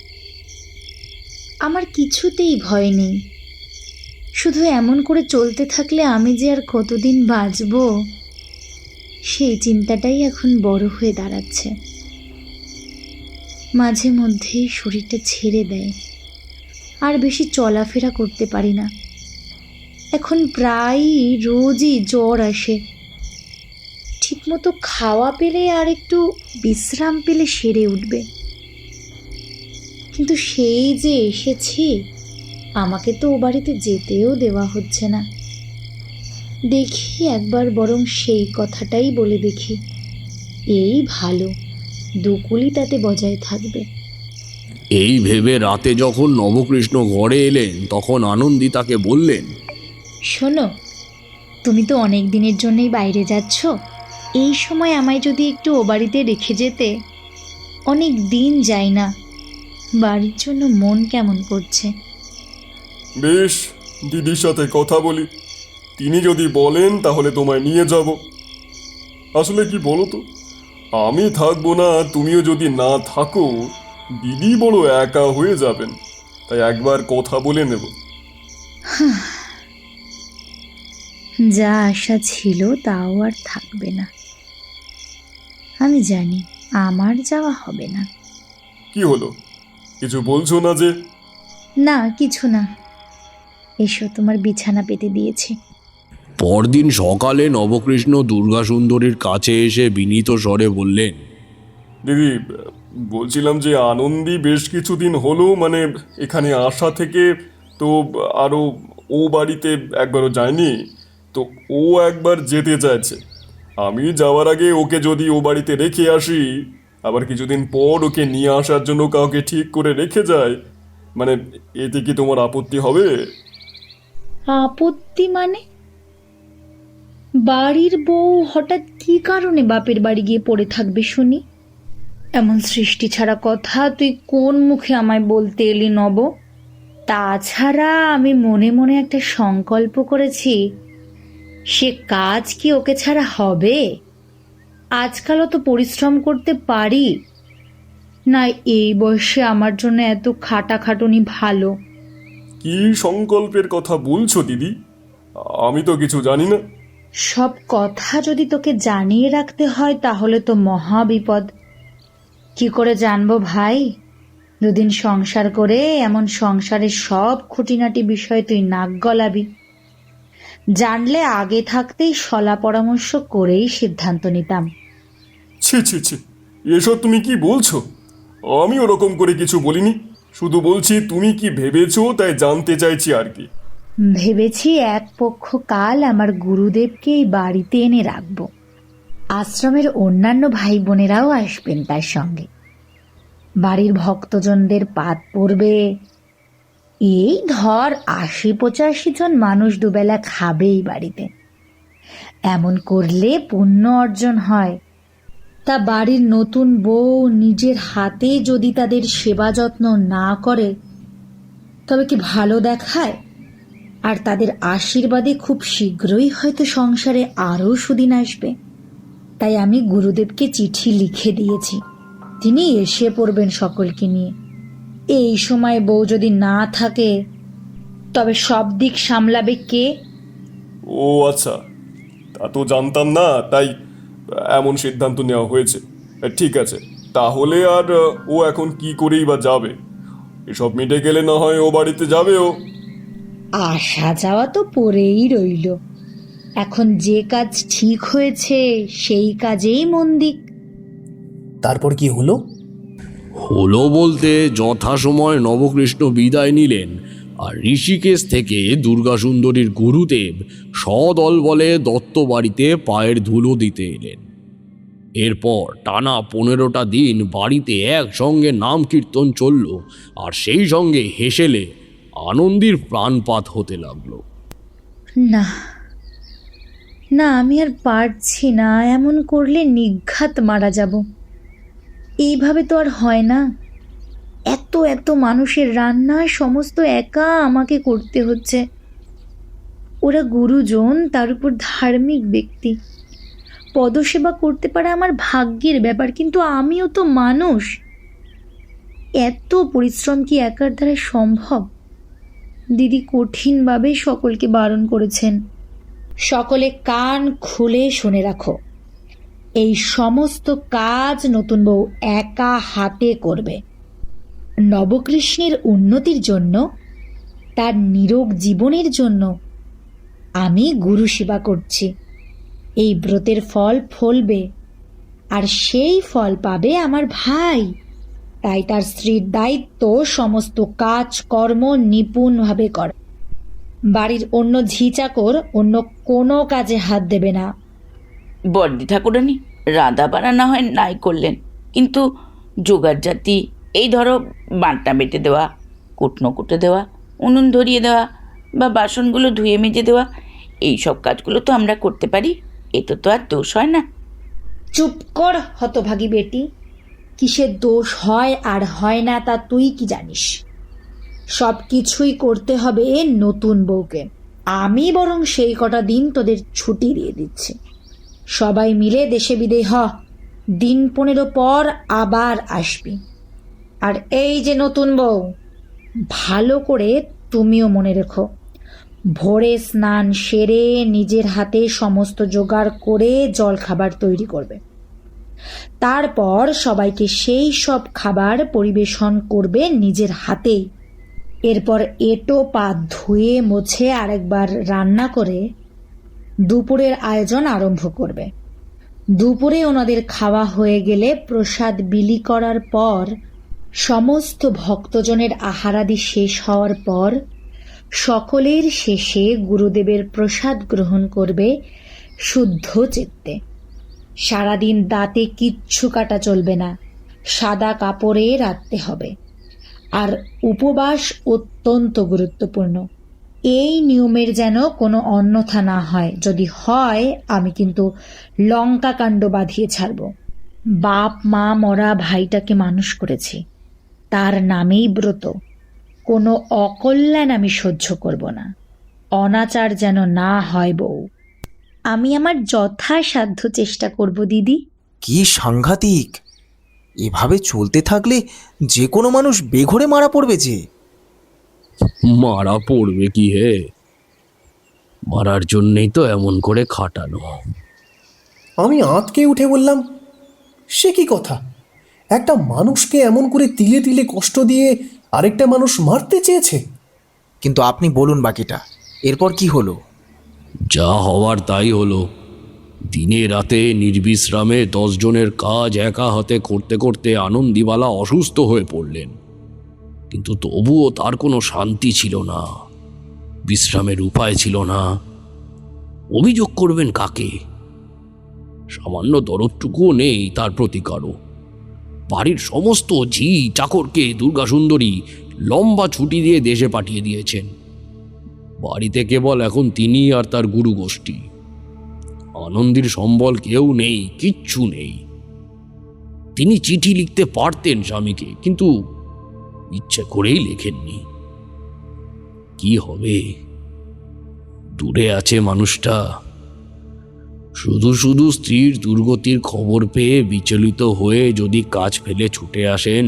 Speaker 12: আমার কিছুতেই ভয় নেই, শুধু এমন করে চলতে থাকলে আমি যে আর কতদিন বাঁচব, সেই চিন্তাটাই এখন বড় হয়ে দাঁড়াচ্ছে। মাঝে মধ্যেই শরীরটা ছেড়ে দেয়, আর বেশি চলাফেরা করতে পারি না। এখন প্রায়ই রোজই জ্বর আসে। ঠিকমতো খাওয়া পেলে আর একটু বিশ্রাম পেলে সেরে উঠবে, কিন্তু সেই যে এসেছি, আমাকে তো ও বাড়িতে যেতেও দেওয়া হচ্ছে না। দেখি একবার বরং সেই কথাটাই বলে দেখি, এই ভালো, দুকুলি তাতে বজায় থাকবে।
Speaker 11: এই ভেবে রাতে যখন নবকৃষ্ণ ঘরে এলেন তখন আনন্দী তাকে বললেন,
Speaker 12: শোনো, তুমি তো অনেক দিনের জন্যই বাইরে যাচ্ছ, এই সময় আমায় যদি একটু ও বাড়িতে রেখে যেতে। অনেক দিন যাই না, বাড়ির জন্য মন কেমন করছে।
Speaker 5: বেশ, দিদির সাথে কথা বলি, তিনি যদি বলেন তাহলে তোমায় নিয়ে যাব। আসলে কি বলো তো, আমি থাকবো না, তুমিও যদি না থাকো, দিদি বড় একা হয়ে যাবেন, তাই একবার কথা বলে নেব।
Speaker 12: যা আশা ছিল তাও আর থাকবে না। আমি জানি আমার যাওয়া হবে না।
Speaker 5: কি হলো, কিছু বলছো না যে?
Speaker 12: না, কিছু না। এসো, তোমার বিছানা পেতে দিয়েছি।
Speaker 11: পরদিন সকালে নবকৃষ্ণ দুর্গাসুন্দরীর কাছে এসে বিনীত স্বরে বললেন,
Speaker 5: দিদি, বলছিলাম যে আনন্দী বেশ কিছুদিন হলো, মানে এখানে আসা থেকে তো আরও ও বাড়িতে একবারও যায়নি, তো ও একবার যেতে চাইছে। আমি যাওয়ার আগে ওকে যদি ও বাড়িতে রেখে আসি, আবার কিছুদিন পর ওকে নিয়ে আসার জন্য কাউকে ঠিক করে রেখে যায়, মানে এতে কি তোমার আপত্তি হবে?
Speaker 12: আপত্তি মানে? বাড়ির বউ হঠাৎ কি কারণে বাপের বাড়ি গিয়ে পড়ে থাকবে শুনি? এমন সৃষ্টি ছাড়া কথা তুই কোন মুখে আমায় বলতে এলি নব? তাছাড়া আমি মনে মনে একটা সংকল্প করেছি, সে কাজ কি ওকে ছাড়া হবে? আজকালও তো পরিশ্রম করতে পারি না, এই বয়সে আমার জন্য এত খাটাখাটুনি ভালো?
Speaker 5: কি সংকল্পের কথা বলছো দিদি? আমি তো কিছু জানি না।
Speaker 12: সব কথা যদি তোকে জানিয়ে রাখতে হয় তাহলে তো মহা বিপদ। কি করে জানবো ভাই? দুদিন সংসার করে এমন সংসারের সব খুঁটিনাটি বিষয় তুই নাক গলাবি। জানলে আগে থাকতেই সলা পরামর্শ করেই সিদ্ধান্ত নিতাম।
Speaker 5: ছি ছি ছি, এসব তুমি কি বলছো? আমি ওরকম করে কিছু বলিনি, শুধু বলছি তুমি কি ভেবেছো তাই জানতে চাইছি আর কি।
Speaker 12: ভেবেছি এক পক্ষ কাল আমার গুরুদেবকে এই বাড়িতে এনে রাখবো। আশ্রমের অন্যান্য ভাই বোনেরাও আসবেন তার সঙ্গে। বাড়ির ভক্তজনদের পাত পড়বে। এই ধর ৮০-৮৫ জন মানুষ দুবেলা খাবে এই বাড়িতে। এমন করলে পুণ্য অর্জন হয়। তা বাড়ির নতুন বউ নিজের হাতে যদি তাদের সেবা যত্ন না করে তবে কি ভালো দেখায়? আর তাদের আশীর্বাদে খুব শীঘ্রই হয়তো সংসারে আরও সুদিন আসবে। তাই আমি গুরুদেবকে চিঠি লিখে দিয়েছি, তিনি এসে পড়বেন সকলকে নিয়ে। এই সময় বউ যদি না থাকে তবে সব দিক সামলাবে কে?
Speaker 5: ও আচ্ছা, তা তো জানতাম না, তাই এমন সিদ্ধান্ত নেওয়া হয়েছে। ঠিক আছে, তাহলে আর ও এখন কি করেই বা যাবে? এসব মিটে গেলে না হয় ও বাড়িতে যাবে। ও
Speaker 12: আসা যাওয়া তো পড়েই রইল। এখন যে কাজ ঠিক হয়েছে সেই কাজেই মন দিক।
Speaker 9: তারপর কি হলো?
Speaker 11: হলো বলতে যথাসময় নবকৃষ্ণ বিদায় নিলেন, আর ঋষিকেশ থেকে দুর্গাসুন্দরীর গুরুদেব সদল বলে দত্ত বাড়িতে পায়ের ধুলো দিতে এলেন। এরপর টানা ১৫টা দিন বাড়িতে একসঙ্গে নাম কীর্তন চলল, আর সেই সঙ্গে হেসেলে আনন্দীর প্রাণপাত হতে লাগলো।
Speaker 12: না না, আমি আর পারছি না। এমন করলে নিঘাত মারা যাব। এইভাবে তো আর হয় না। এত এত মানুষের রান্না সমস্ত একা আমাকে করতে হচ্ছে। ওরা গুরুজন, তার উপর ধার্মিক ব্যক্তি। পদসেবা করতে পারা আমার ভাগ্যের ব্যাপার, কিন্তু আমিও তো মানুষ। এত পরিশ্রম কি একার দ্বারা সম্ভব? দিদি কঠিনভাবে সকলকে বারণ করেছেন। সকলে কান খুলে শুনে রাখো।
Speaker 1: এই সমস্ত কাজ নতুন বউ একা হাতে করবে। নবকৃষ্ণের উন্নতির জন্য, তার নিরোগ জীবনের জন্য আমি গুরু সেবা করছি। এই ব্রতের ফল ফলবে, আর সেই ফল পাবে আমার ভাই। তাই তার স্ত্রীর দায়িত্ব সমস্ত কাজ কর্ম নিপুণভাবে করা। বাড়ির অন্য ঝি চাকর অন্য কোনো কাজে হাত দেবে না।
Speaker 2: বর্দি ঠাকুরানী রাঁধা বাড়া না হয় নাই করলেন, কিন্তু জোগাড় জাতি, এই ধরো বাঁটনা বেটে দেওয়া, কুটনো কুটে দেওয়া, উনুন ধরিয়ে দেওয়া বা বাসনগুলো ধুয়ে মেজে দেওয়া, এই সব কাজগুলো তো আমরা করতে পারি। এতে তো আর দোষ হয় না।
Speaker 1: চুপ কর হতভাগী বেটি, কিসের দোষ হয় আর হয় না তা তুই কি জানিস? সব কিছুই করতে হবে নতুন বউকে। আমি বরং সেই কটা দিন তোদের ছুটি দিয়ে দিচ্ছি। সবাই মিলে দেশে বিদেয় হ, দিন 15 পর আবার আসবি। আর এই যে নতুন বউ, ভালো করে তুমিও মনে রেখো, ভোরে স্নান সেরে নিজের হাতে সমস্ত জোগাড় করে জলখাবার তৈরি করবে। তারপর সবাইকে সেই সব খাবার পরিবেশন করবে নিজের হাতেই। এরপর এঁটো পা ধুয়ে মুছে আরেকবার রান্না করে দুপুরের আয়োজন আরম্ভ করবে। দুপুরে ওনাদের খাওয়া হয়ে গেলে প্রসাদ বিলি করার পর, সমস্ত ভক্তজনের আহারাদি শেষ হওয়ার পর সকলের শেষে গুরুদেবের প্রসাদ গ্রহণ করবে শুদ্ধ চিত্তে। সারাদিন দাঁতে কিচ্ছু কাটা চলবে না, সাদা কাপড়ে রাখতে হবে। আর উপবাস অত্যন্ত গুরুত্বপূর্ণ। এই নিয়মের যেন কোনো অন্যথা না হয়। যদি হয়, আমি কিন্তু লঙ্কা কাণ্ড বাঁধিয়ে ছাড়ব। বাপ মা মরা ভাইটাকে মানুষ করেছি, তার নামেই ব্রত। কোনো অকল্যাণ আমি সহ্য করব না। অনাচার যেন না হয় বউ। আমি আমার যথাসাধ্য চেষ্টা করব দিদি।
Speaker 8: কি সাংঘাতিক! এভাবে চলতে থাকলে যে কোনো মানুষ বেঘরে মারা পড়বে যে।
Speaker 11: মারা পড়বে কি হে? মারার জন্যেই তো এমন করে খাটানো।
Speaker 9: আমি আঁতকে উঠে বললাম, সে কি কথা? একটা মানুষকে এমন করে তিলে তিলে কষ্ট দিয়ে আরেকটা মানুষ মারতে চেয়েছে?
Speaker 8: কিন্তু আপনি বলুন বাকিটা, এরপর কি হলো?
Speaker 11: যা হওয়ার তাই হলো। দিনে রাতে নির্বিশ্রামে 10 জনের কাজ একা হাতে করতে করতে আনন্দীবালা অসুস্থ হয়ে পড়লেন। কিন্তু তবুও তার কোনো শান্তি ছিল না, বিশ্রামের উপায় ছিল না। অভিযোগ করবেন কাকে? সামান্য দরদটুকুও নেই তার প্রতি কারো। বাড়ির সমস্ত ঝি চাকরকে দুর্গাসুন্দরী লম্বা ছুটি দিয়ে দেশে পাঠিয়ে দিয়েছেন। বাড়িতে কেবল এখন তিনি আর তার গুরু গোষ্ঠী। আনন্দীর সম্বল কেউ নেই, কিচ্ছু নেই। তিনি চিঠি লিখতে পারতেন স্বামীকে, কিন্তু ইচ্ছে করেই লেখেননি। কি হবে? দূরে আছে মানুষটা। শুধু শুধু স্ত্রীর দুর্গতির খবর পেয়ে বিচলিত হয়ে যদি কাজ ফেলে ছুটে আসেন,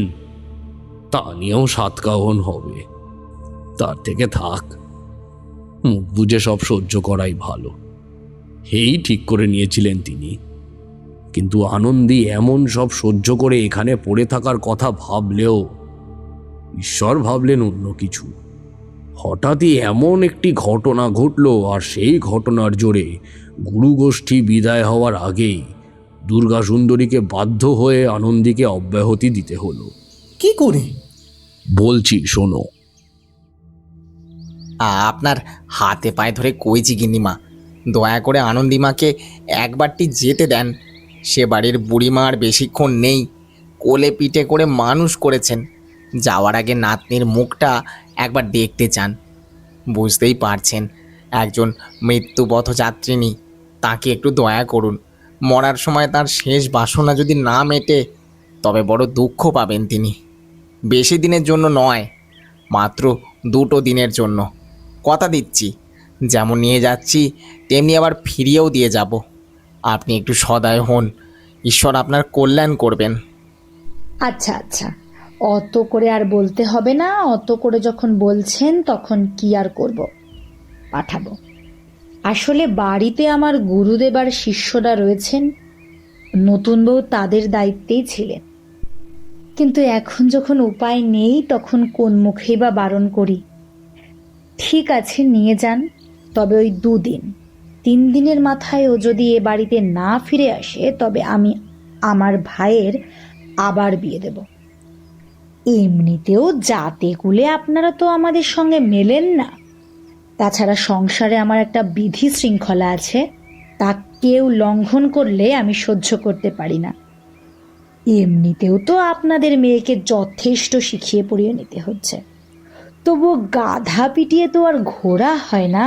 Speaker 11: তা নিয়েও সাতকাহন হবে। তার থেকে থাক, মুখ বুঝে সব সহ্য করাই ভালো, এই ঠিক করে নিয়েছিলেন তিনি। কিন্তু আনন্দী এমন সব সহ্য করে এখানে পড়ে থাকার কথা ভাবলেও ঈশ্বর ভাবলেন অন্য কিছু। হঠাৎই এমন একটি ঘটনা ঘটল, আর সেই ঘটনার জোরে গুরুগোষ্ঠী বিদায় হওয়ার আগেই দুর্গাসুন্দরীকে বাধ্য হয়ে আনন্দীকে অব্যাহতি দিতে হলো।
Speaker 9: কি করে?
Speaker 11: বলছি শোনো।
Speaker 8: আপনার হাতে পায়ে ধরে কইছি গিন্নিমা, দয়া করে আনন্দীমাকে একবারটি যেতে দেন। সে বাড়ির বুড়িমা আর বেশিক্ষণ নেই। কোলে পিঠে করে মানুষ করেছেন, যাওয়ার আগে নাতনির মুখটা একবার দেখতে চান। বুঝতেই পারছেন, একজন মৃত্যুপথযাত্রিনী, তাকে একটু দয়া করুন। মরার সময় তার শেষ বাসনা যদি না মেটে, তবে বড় দুঃখ পাবেন তিনি। বেশি দিনের জন্য নয়, মাত্র 2 দিনের জন্য। কথা দিচ্ছি, যেমন নিয়ে যাচ্ছি তেমনি আবার ফিরিয়েও দিয়ে যাব। আপনি একটু সদয় হন, ঈশ্বর আপনার কল্যাণ করবেন।
Speaker 1: আচ্ছা আচ্ছা, অত করে আর বলতে হবে না। অত করে যখন বলছেন তখন কি আর করব, পাঠাবো। আসলে বাড়িতে আমার গুরুদেব আর শিষ্যরা রয়েছেন, নতুন বউ তাদের দায়িত্বেই ছিলেন। কিন্তু এখন যখন উপায় নেই তখন কোন মুখেই বা বারণ করি। ঠিক আছে, নিয়ে যান, তবে ওই 2 দিন। 3 দিনের মাথায় ও যদি এ বাড়িতে না ফিরে আসে তবে আমি আমার ভাইয়ের আবার বিয়ে দেব। এমনিতেও জাতে কুলে আপনারা তো আমাদের সঙ্গে মেলেন না। তাছাড়া সংসারে আমার একটা বিধি শৃঙ্খলা আছে, তা কেউ লঙ্ঘন করলে আমি সহ্য করতে পারি না। এমনিতেও তো আপনাদের মেয়েকে যথেষ্ট শিখিয়ে পড়িয়ে নিতে হচ্ছে, তবু গাধা পিটিয়ে তো আর ঘোড়া হয় না।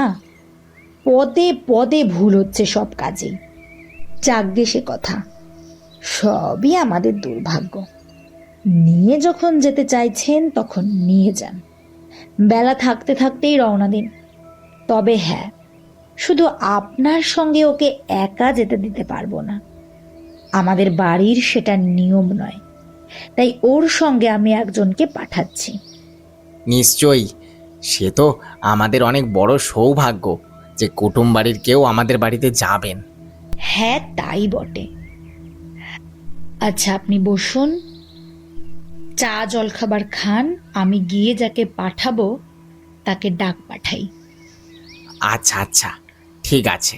Speaker 1: পদে পদে ভুল হচ্ছে সব কাজেই। যাকগে সে কথা, সবই আমাদের দুর্ভাগ্য। নিয়ে যখন যেতে চাইছেন তখন নিয়ে যান, বেলা থাকতে থাকতেই রওনা দিন। তবে হ্যাঁ, শুধু আপনার সঙ্গে ওকে একা যেতে দিতে পারবো না। আমাদের বাড়ির সেটা নিয়ম নয়, তাই ওর সঙ্গে আমি একজনকে পাঠাচ্ছি।
Speaker 8: নিশ্চয়ই, সে তো আমাদের অনেক বড় সৌভাগ্য যে কুটুম বাড়ির কেউ আমাদের বাড়িতে যাবেন।
Speaker 1: হ্যাঁ, তাই বটে। আচ্ছা, আপনি বসুন, চা জলখাবার খান, আমি গিয়ে যাকে পাঠাবো তাকে ডাক পাঠাই।
Speaker 8: আচ্ছা আচ্ছা, ঠিক আছে।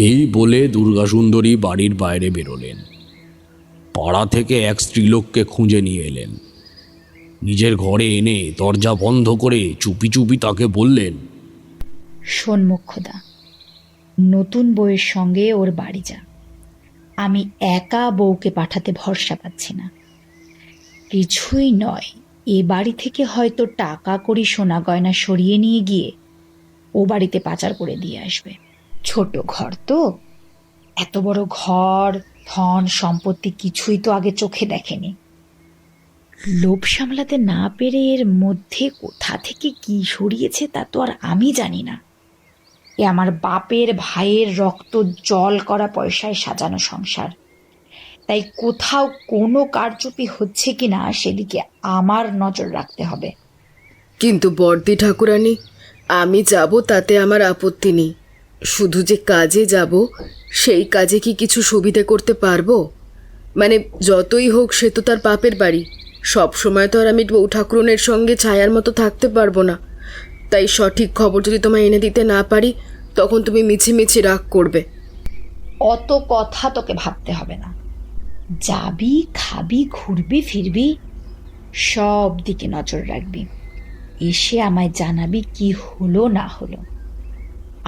Speaker 11: এই বলে দুর্গাসুন্দরী বাড়ির বাইরে বেরোলেন। পাড়া থেকে এক স্ত্রীলোককে খুঁজে নিয়ে এলেন। নিজের ঘরে এনে দরজা বন্ধ করে চুপি চুপি তাকে বললেন,
Speaker 1: শোন মোক্ষদা, নতুন বউয়ের সঙ্গে ওর বাড়ি যা। আমি একা বউকে পাঠাতে ভরসা পাচ্ছি না। কিছুই নয়, এ বাড়ি থেকে হয়তো টাকা কড়ি সোনা গয়না সরিয়ে নিয়ে গিয়ে ও বাড়িতে পাচার করে দিয়ে আসবে। ছোট ঘর তো, এত বড় ঘর, ধন সম্পত্তি কিছুই তো আগে চোখে দেখেনি। লোভ সামলাতে না পেরে এর মধ্যে কোথা থেকে কি সরিয়েছে তা তো আর আমি জানি না। এ আমার বাপের ভাইয়ের রক্ত জল করা পয়সায় সাজানো সংসার, তাই কোথাও কোনো কারচুপি হচ্ছে কিনা সেদিকে আমার নজর রাখতে হবে।
Speaker 13: কিন্তু বর্দি ঠাকুরানী, আমি যাব তাতে আমার আপত্তি নেই, শুধু যে কাজে যাব সেই কাজে কি কিছু সুবিধে করতে পারবো? মানে যতই হোক সে তো তার বাপের বাড়ি, সব সময় তো আর আমি বউ ঠাকুরনের সঙ্গে ছায়ার মতো থাকতে পারবো না। তাই সঠিক খবর যদি তোমায় এনে দিতে না পারি তখন তুমি মিছি মিছি রাগ করবে।
Speaker 1: অত কথা তোকে ভাবতে হবে না। যাবি, খাবি, ঘুরবি, ফিরবি, সব দিকে নজর রাখবি। এসে আমায় জানাবি কি হলো না হলো।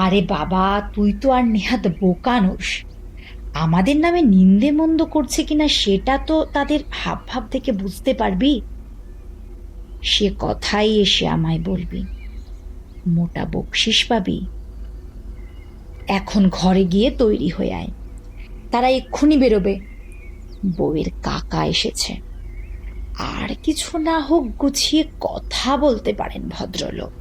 Speaker 1: আরে বাবা, তুই তো আর নেহাত বোকা নোস। আমাদের নামে নিন্দে মন্দ করছে কিনা সেটা তো তাদের হাব ভাব থেকে বুঝতে পারবি। সে কথাই এসে আমায় বলবি, মোটা বকশিস পাবি। এখন ঘরে গিয়ে তৈরি হয়ে আয়, তারা এক্ষুনি বেরোবে। বউয়ের কাকা এসেছে। আর কিছু না হোক গুছিয়ে কথা বলতে পারেন ভদ্রলোক।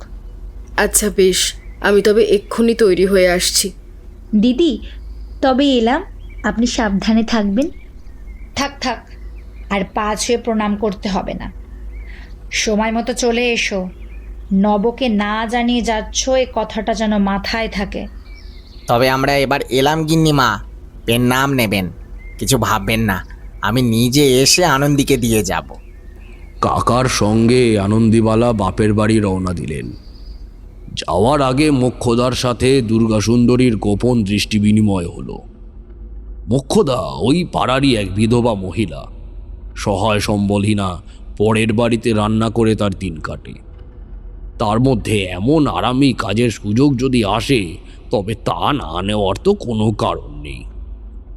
Speaker 13: আচ্ছা বেশ, আমি তবে এক্ষুনি তৈরি হয়ে আসছি।
Speaker 1: দিদি, তবে এলাম, আপনি সাবধানে থাকবেন। থাক থাক, আর পা ছুঁয়ে প্রণাম করতে হবে না। সময় মতো চলে এসো। নবকে না জানিয়ে যাচ্ছ এ কথাটা যেন মাথায় থাকে।
Speaker 8: তবে আমরা এবার এলাম গিন্নিমা, পেন নাম নেবেন, কিছু ভাববেন না, আমি নিজে এসে আনন্দীকে দিয়ে যাব।
Speaker 11: কাকার সঙ্গে আনন্দীবালা বাপের বাড়ি রওনা দিলেন। যাওয়ার আগে মোক্ষদার সাথে দুর্গাসুন্দরীর গোপন দৃষ্টি বিনিময় হলো। মোক্ষদা ওই পাড়ারই এক বিধবা মহিলা, সহায় সম্বলহীনা, পরের বাড়িতে রান্না করে তার দিন কাটে। তার মধ্যে এমন আরামি কাজের সুযোগ যদি আসে তবে তা না নেওয়ার তো কোনো কারণ নেই।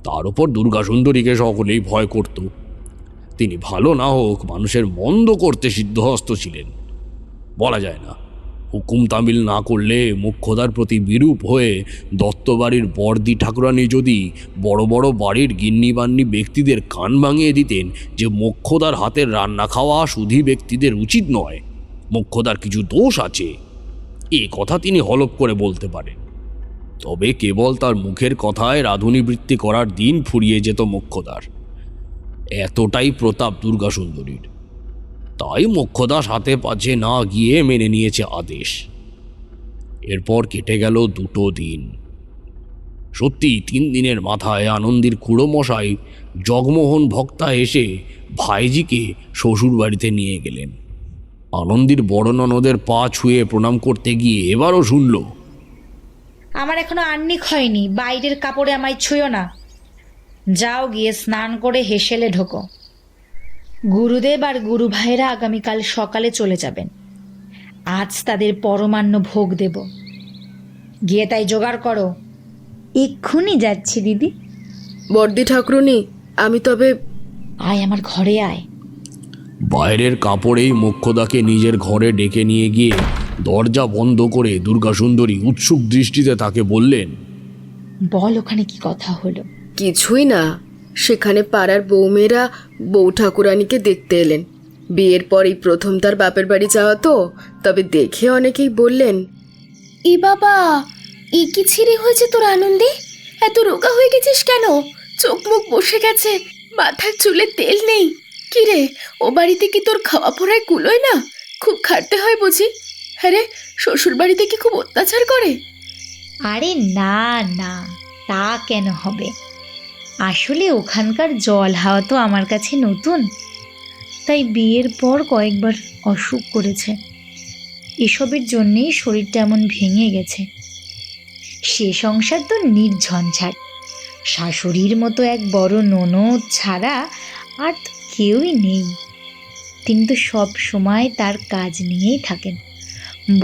Speaker 11: তার উপর দুর্গাসুন্দরীকে সকলেই ভয় করত। তিনি ভালো না হোক মানুষের মন্দ করতে সিদ্ধহস্ত ছিলেন। বলা যায় না, হুকুম তামিল না করলে মোক্ষদার প্রতি বিরূপ হয়ে দত্তবাড়ির বর্দি ঠাকুরানী যদি বড় বড় বাড়ির গিন্নিবান্নি ব্যক্তিদের কান ভাঙিয়ে দিতেন যে মোক্ষদার হাতের রান্না খাওয়া সুধী ব্যক্তিদের উচিত নয়, মোক্ষদার কিছু দোষ আছে, এ কথা তিনি হলপ করে বলতে পারেন। তবে কেবল তার মুখের কথায় রাধুনিবৃত্তি করার দিন ফুরিয়ে যেত মোক্ষদার। এতটাই প্রতাপ দুর্গাসুন্দরীর। তাই মোক্ষদা সাথে পাছে না গিয়ে মেনে নিয়েছে আদেশ। এরপর কেটে গেল 2 দিন। সত্যি 3 দিনের মাথায় আনন্দীর খুড়ো মশাই জগমোহন ভক্তা এসে ভাইজিকে শ্বশুর বাড়িতে নিয়ে গেলেন। আনন্দীর বড় ননদের পা ছুঁয়ে প্রণাম করতে গিয়ে এবারও শুনল,
Speaker 1: আমার এখনো আহ্নিক হয়নি, বাইরের কাপড়ে আমায় ছুঁয়ো না। যাও গিয়ে স্নান করে হেসেলে ঢোকো। গুরুদেব আর গুরু ভাইয়েরা আগামীকাল সকালে চলে যাবেন। আজ তাদের পরমান্ন ভোগ দেব। গিয়ে তাই জোগাড় করো।
Speaker 12: এক্ষুনি যাচ্ছি দিদি।
Speaker 13: বর্দি ঠাকুরুনি, আমি তবে
Speaker 1: আয় আমার ঘরে আয়।
Speaker 11: বাইরের কাপড়েই মোক্ষদাকে নিজের ঘরে ডেকে নিয়ে গিয়ে দরজা বন্ধ করে দুর্গাসুন্দরী উৎসুক দৃষ্টিতে তাকে বললেন,
Speaker 1: বল ওখানে কি কথা হলো?
Speaker 13: কিছুই না, সেখানে পাড়ার বৌমেয়েরা বউ ঠাকুরানিকে দেখতে এলেন। বিয়ের পরেই প্রথম তার বাপের বাড়ি যাওয়া তো, তবে দেখে অনেকেই বললেন,
Speaker 10: ই বাবা, এ কি ছিঁড়ে হয়েছে তোর আনন্দে? এত রোগা হয়ে গেছিস কেন? চোখ মুখ বসে গেছে, মাথার চুলে তেল নেই। কি রে, ও বাড়িতে কি তোর খাওয়া পড়ায় কুলোয় না? খুব খাটতে হয় বুঝি? হ্যাঁ রে, শ্বশুর বাড়িতে কি খুব অত্যাচার করে?
Speaker 12: আরে না না, তা কেন হবে? আসলে ওখানকার জল হাওয়া তো আমার কাছে নতুন, তাই বিয়ের পর কয়েকবার অসুখ করেছে। এসবের জন্যেই শরীরটা এমন ভেঙে গেছে। সে সংসার তো নির্ঝঞ্ঝাট। শাশুড়ির মতো এক বড় ননদ ছাড়া আর তো কেউই নেই। তিনি তো সব সময় তার কাজ নিয়েই থাকেন।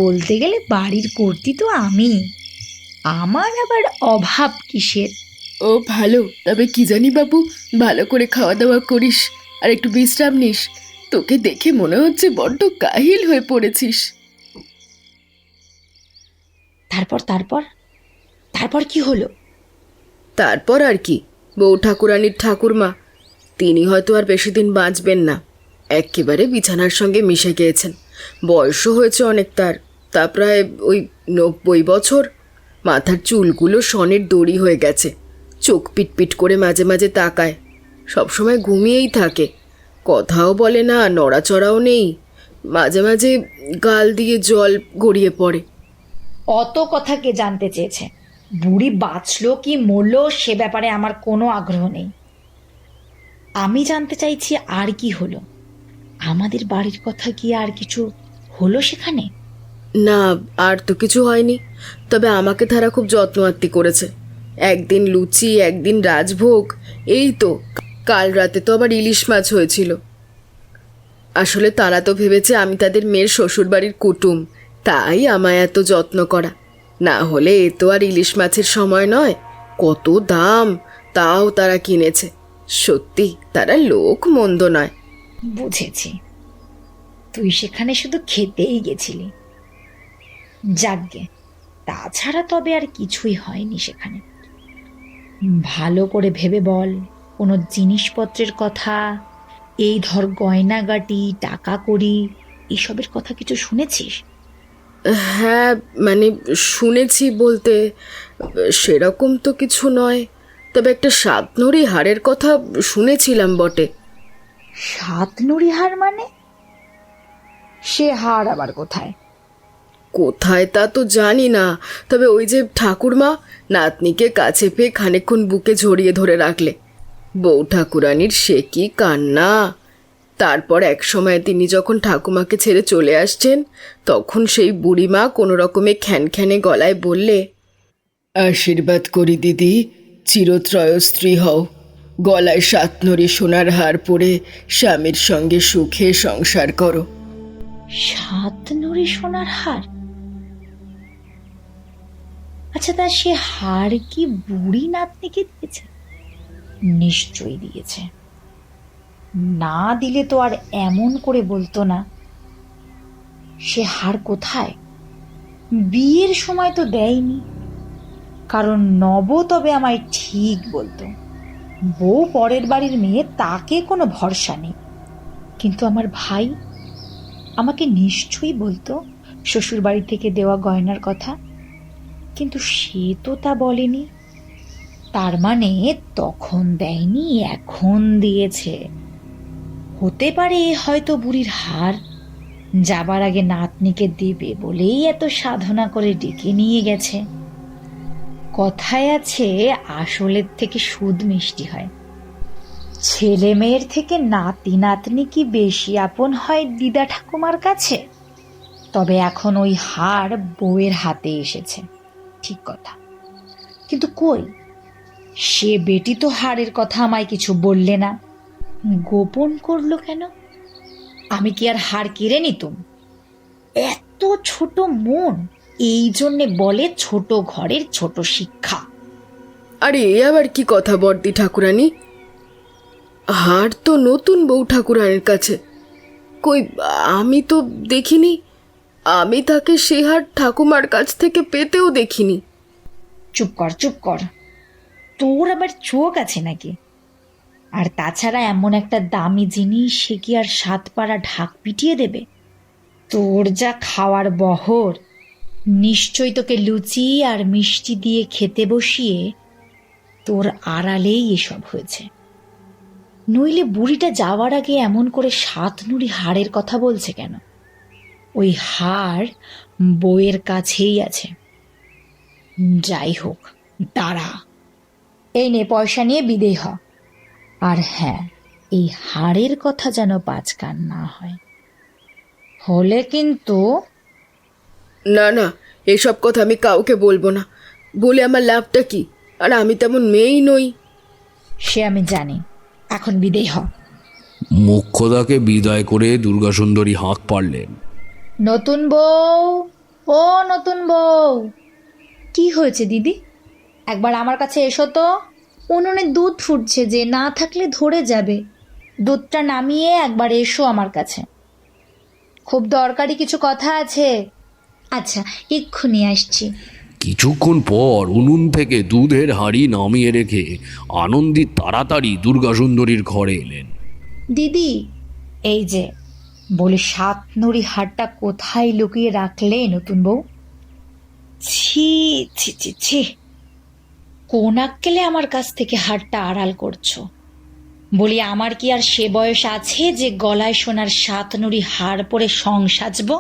Speaker 12: বলতে গেলে বাড়ির কর্ত্রী তো আমি। আমার আবার অভাব কিসের?
Speaker 13: ও ভালো, তবে কি জানি বাবু, ভালো করে খাওয়া দাওয়া করিস আর একটু বিশ্রাম নিস। তোকে দেখে মনে হচ্ছে বড্ড কাহিল হয়ে পড়েছিস।
Speaker 1: তারপর তারপর তারপর কি হলো?
Speaker 13: তারপর আর কি, বউ ঠাকুরানির ঠাকুরমা, তিনি হয়তো আর বেশি দিন বাঁচবেন না। একেবারে বিছানার সঙ্গে মিশে গিয়েছেন। বয়সও হয়েছে অনেক তার, তা প্রায় ওই 90 বছর। মাথার চুলগুলো সনের দড়ি হয়ে গেছে। চোখ পিটপিট করে মাঝে মাঝে তাকায়। সবসময় ঘুমিয়েই থাকে, কথাও বলে না, নড়াচড়াও নেই। মাঝে মাঝে গাল দিয়ে জল গড়িয়ে পড়ে।
Speaker 1: অত কথা কে জানতে চেয়েছে? বুড়ি বাঁচলো কি মরলো সে ব্যাপারে আমার কোনো আগ্রহ নেই। আমি জানতে চাইছি আর কি হলো। আমাদের বাড়ির কথা কি আর কিছু হলো সেখানে?
Speaker 13: না, আর তো কিছু হয়নি। তবে আমাকে তারা খুব যত্ন আত্তি করেছে। একদিন লুচি, একদিন রাজভোগ, এই তো কাল রাতে তো আবার ইলিশ মাছ হয়েছিল। আসলে তারা তো ভেবেছে আমি তাদের মেয়ের শ্বশুরবাড়ির কুটুম, তাই আমায় এত যত্ন করা। না হলে এ তো আর ইলিশ মাছের সময় নয়। কত দাম, তাও তারা কিনেছে। সত্যি তারা লোক মন্দ নয়।
Speaker 1: বুঝেছি, তুই সেখানে শুধু খেতেই গেছিলি। যাকগে, তাছাড়া তবে আর কিছুই হয়নি সেখানে। ভালো করে ভেবে বল, কোনো জিনিসপত্রের কথা, এই ধর গয়নাগাটি, টাকা কড়ি, এসবের কথা কিছু শুনেছিস?
Speaker 13: হ্যাঁ, মানে শুনেছি বলতে সেরকম তো কিছু নয়, তবে একটা সাতনড়ি হাড়ের কথা শুনেছিলাম বটে।
Speaker 1: সাতনড়ি হার মানে? সে হার আবার কোথায়?
Speaker 13: কোথায় তা তো জানি না, তবে ওই যে ঠাকুরমা নাতনিকে কাছে পেয়ে খানিকক্ষণ বুকে জড়িয়ে ধরে রাখলে। বউ ঠাকুরানির সে কি কান্না! তারপর এক সময় তিনি যখন ঠাকুমাকে ছেড়ে চলে আসছেন, তখন সেই বুড়িমা কোনো রকমে খ্যানখ্যানে গলায় বললে, আশীর্বাদ করি দিদি, চিরত্রয়স্ত্রী হও। গলায় সাতনড়ি সোনার হার পরে স্বামীর সঙ্গে সুখে সংসার করো।
Speaker 1: সাতনড়ি সোনার হার? আচ্ছা, তা সে হার কি বুড়ি নাতনিকে দিয়েছে? নিশ্চয়ই দিয়েছে। না দিলে তো আর এমন করে বলতো না। সে হার কোথায়? বিয়ের সময় তো দেয়নি, কারণ নব তবে আমায় ঠিক বলতো, বউ পরের বাড়ির মেয়ে, তাকে কোনো ভরসা নেই। কিন্তু আমার ভাই আমাকে নিশ্চয়ই বলতো শ্বশুর বাড়ি থেকে দেওয়া গয়নার কথা, কিন্তু সে তো তা বলেনি। তার মানে তখন দেয়নি, এখন দিয়েছে। হতে পারে হয়তো বুড়ির হার যাবার আগে নাতনিকে দেবে বলেই এত সাধনা করে ডেকে নিয়ে গেছে।
Speaker 12: কথায় আছে আসলের থেকে সুদ মিষ্টি হয়। ছেলে মেয়ের থেকে নাতি নাতনি কি বেশি আপন হয় দিদা ঠাকুমার কাছে? তবে এখন ওই হার বউয়ের হাতে এসেছে, ঠিক কথা, কিন্তু কই সে বেটি তো হারের কথা আমায় কিছু বললে না, গোপন করলো কেন? আমি কি আর হার কেড়ে নিতুম? এত ছোট মন, এই জন্যে বলে ছোট ঘরের ছোট শিক্ষা।
Speaker 13: আরে এ আবার কি কথা বর্দি ঠাকুরানী? হার তো নতুন বউ ঠাকুরানীর কাছে। কই, আমি তো দেখিনি। আমি তাকে সে হার ঠাকুমার কাছ থেকে পেতেও দেখিনি।
Speaker 12: চুপ কর চুপ কর, তোর আবার চোখ আছে নাকি? আর তাছাড়া এমন একটা দামি জিনিস সে কি আর 7 পাড়া ঢাক পিটিয়ে দেবে? তোর যা খাওয়ার বহর, নিশ্চয় তোকে লুচি আর মিষ্টি দিয়ে খেতে বসিয়ে তোর আড়ালেই এসব হয়েছে। নইলে বুড়িটা যাওয়ার আগে এমন করে 7 নুড়ি হাড়ের কথা বলছে কেন? ওই হাড় বউয়ের কাছেই আছে। যাই হোক, দাঁড়া, এই নে পয়সা নিয়ে বিদেয় হ। আর হ্যাঁ, এই হাড়ের কথা যেন 5 কান না হয়, হলে কিন্তু।
Speaker 13: না না, এসব কথা আমি কাউকে বলবো না। বলে আমার লাভটা কি? আর আমি তেমন মেয়েই নই।
Speaker 12: সে আমি জানি, এখন বিদেয় হ।
Speaker 11: মোক্ষদাকে বিদায় করে দুর্গাসুন্দরী হাঁক পারলেন।
Speaker 12: নতুন বউ, ও নতুন বউ। কি হয়েছে দিদি? একবার আমার কাছে এসো তো। উনুনে দুধ ফুটছে, যে না থাকলে ধরে যাবে। দুধটা নামিয়ে একবার এসো আমার কাছে, খুব দরকারি কিছু কথা আছে। আচ্ছা, এক্ষুনি আসছি।
Speaker 11: কিছুক্ষণ পর উনুন থেকে দুধের হাঁড়ি নামিয়ে রেখে আনন্দী তাড়াতাড়ি দুর্গাসুন্দরীর ঘরে এলেন।
Speaker 12: দিদি, এই যে বলে 7 নুড়ি হাড়টা কোথায় লুকিয়ে রাখলে নতুন বউ? ছি ছি ছি ছি, কোন আক্কেলে আমার কাছ থেকে হাড়টা আড়াল করছো? বলি, আমার কি আর সে বয়স আছে যে গলায় সোনার 7 নুড়ি হাড় পরে সং সাজবো?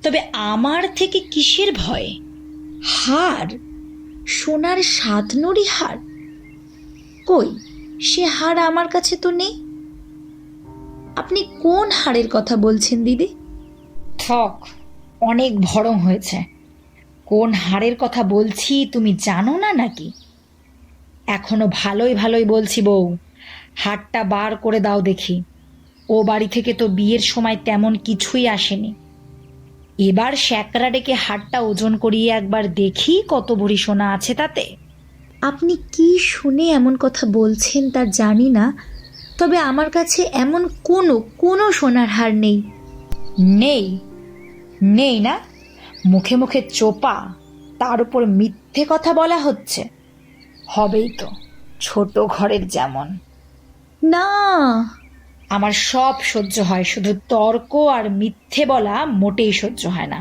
Speaker 12: তবে আমার থেকে কিসের ভয়? হাড়, সোনার 7 নুড়ি হাড় কই? সে হাড় আমার কাছে তো নেই। আপনি কোন হাড়ের কথা বলছেন দিদি? ঠক, অনেক ভরম হয়েছে। কোন হাড়ের কথা বলছি তুমি জানো না নাকি? এখনো ভালোই ভালোই বলছি বউ, হাড়টা বার করে দাও দেখি। ও বাড়ি থেকে তো বিয়ের সময় তেমন কিছুই আসেনি। এবার শ্যাকরা ডেকে হাড়টা ওজন করিয়ে একবার দেখি কত ভরি সোনা আছে তাতে। আপনি কি শুনে এমন কথা বলছেন তা জানি না, তবে আমার কাছে এমন কোনো সোনার হার নেই। নেই? নেই না? মুখে মুখে চোপা, তার উপর মিথ্যে কথা বলা হচ্ছে। হবেই তো, ছোট ঘরের যেমন। না, আমার সব সহ্য হয়, শুধু তর্ক আর মিথ্যে বলা মোটেই সহ্য হয় না।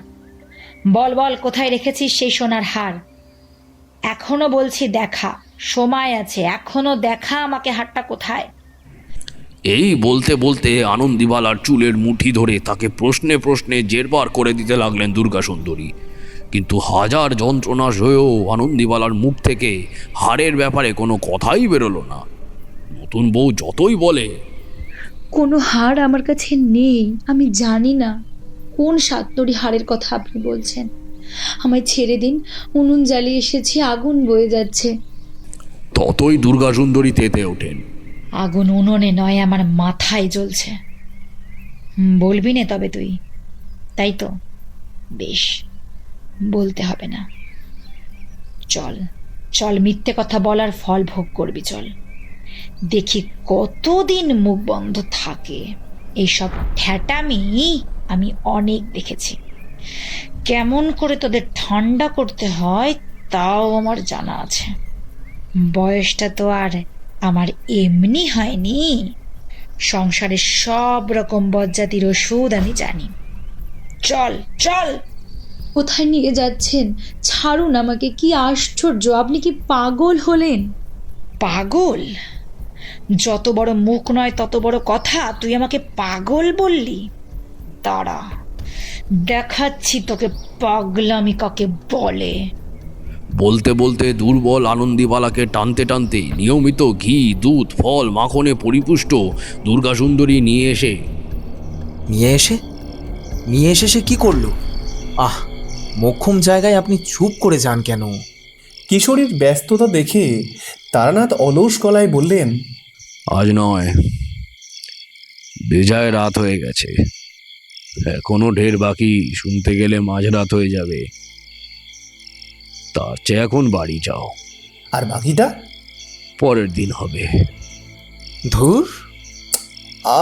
Speaker 12: বল বল, কোথায় রেখেছিস সেই সোনার হার? এখনো বলছি দেখা, সময় আছে, এখনো দেখা আমাকে হারটা কোথায়।
Speaker 11: এই বলতে বলতে আনন্দীবালার চুলের মুঠি ধরে তাকে প্রশ্নে প্রশ্নে জেরবার করে দিতে লাগলেন দুর্গাসুন্দরী। কিন্তু হাজার যন্ত্রণা সয়েও আনন্দীবালার মুখ থেকে হারের ব্যাপারে কোনো কথাই বেরোলো না। নতুন বউ যতই বলে,
Speaker 12: কোনো হার আমার কাছে নেই, আমি জানি না কোন 7 নুড়ি হাড়ের কথা আপনি বলছেন। আমায় ছেড়ে দিন, উনুন জ্বালিয়ে এসেছি, আগুন বয়ে যাচ্ছে।
Speaker 11: ততই দুর্গাসুন্দরী তেতে ওঠেন।
Speaker 12: আগুন উনুনে নয়, আমার মাথায় জ্বলছে। বলবি না তবে তুই, তাই তো? বেশ, বলতে হবে না। চল চল, মিথ্যে কথা বলার ফল ভোগ করবি, চল। দেখি কতদিন মুখ বন্ধ থাকে। এইসব ঠ্যাটামি আমি অনেক দেখেছি। কেমন করে তোদের ঠান্ডা করতে হয় তাও আমার জানা আছে। বয়সটা তো আর আমার এমনি হয়নি। সংসারের সব রকম বজ্জাতির ওষুধ আমি জানি। চল চল। কোথায় নিয়ে যাচ্ছেন? ছাড়ুন আমাকে। কি আশ্চর্য, আপনি কি পাগল হলেন? পাগল? যত বড় মুখ নয় তত বড় কথা, তুই আমাকে পাগল বললি? দাঁড়া, দেখাচ্ছি তোকে পাগলামি কাকে বলে।
Speaker 11: বলতে বলতে দুর্বল আনন্দীবালাকে টানতে টানতে নিয়মিত ঘি, দুধ, ফল, মাখনে পরিপুষ্ট দুর্গাসুন্দরী নিয়ে
Speaker 8: এসে সে কি করলো? আহ, মোক্ষম জায়গায় আপনি চুপ করে যান কেন?
Speaker 9: কিশোরীর ব্যস্ততা দেখে তারানাথ অলস গলায় বললেন,
Speaker 11: আজ নয়, বেজায় রাত হয়ে গেছে, এখনো ঢের বাকি, শুনতে গেলে মাঝরাত হয়ে যাবে। তার চেয়ে এখন বাড়ি যাও,
Speaker 9: আর বাকিটা
Speaker 11: পরের দিন হবে।
Speaker 8: ধুর,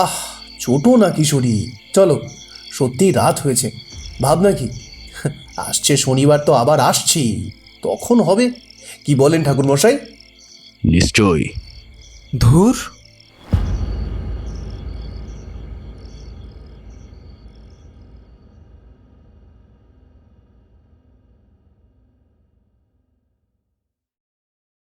Speaker 9: আহ ছোটো না কিশোরী, চলো, সত্যিই রাত হয়েছে, ভাবনা কি, আসছে শনিবার তো আবার আসছি, তখন হবে, কি বলেন ঠাকুরমশাই?
Speaker 11: নিশ্চয়ই।
Speaker 8: ধুর।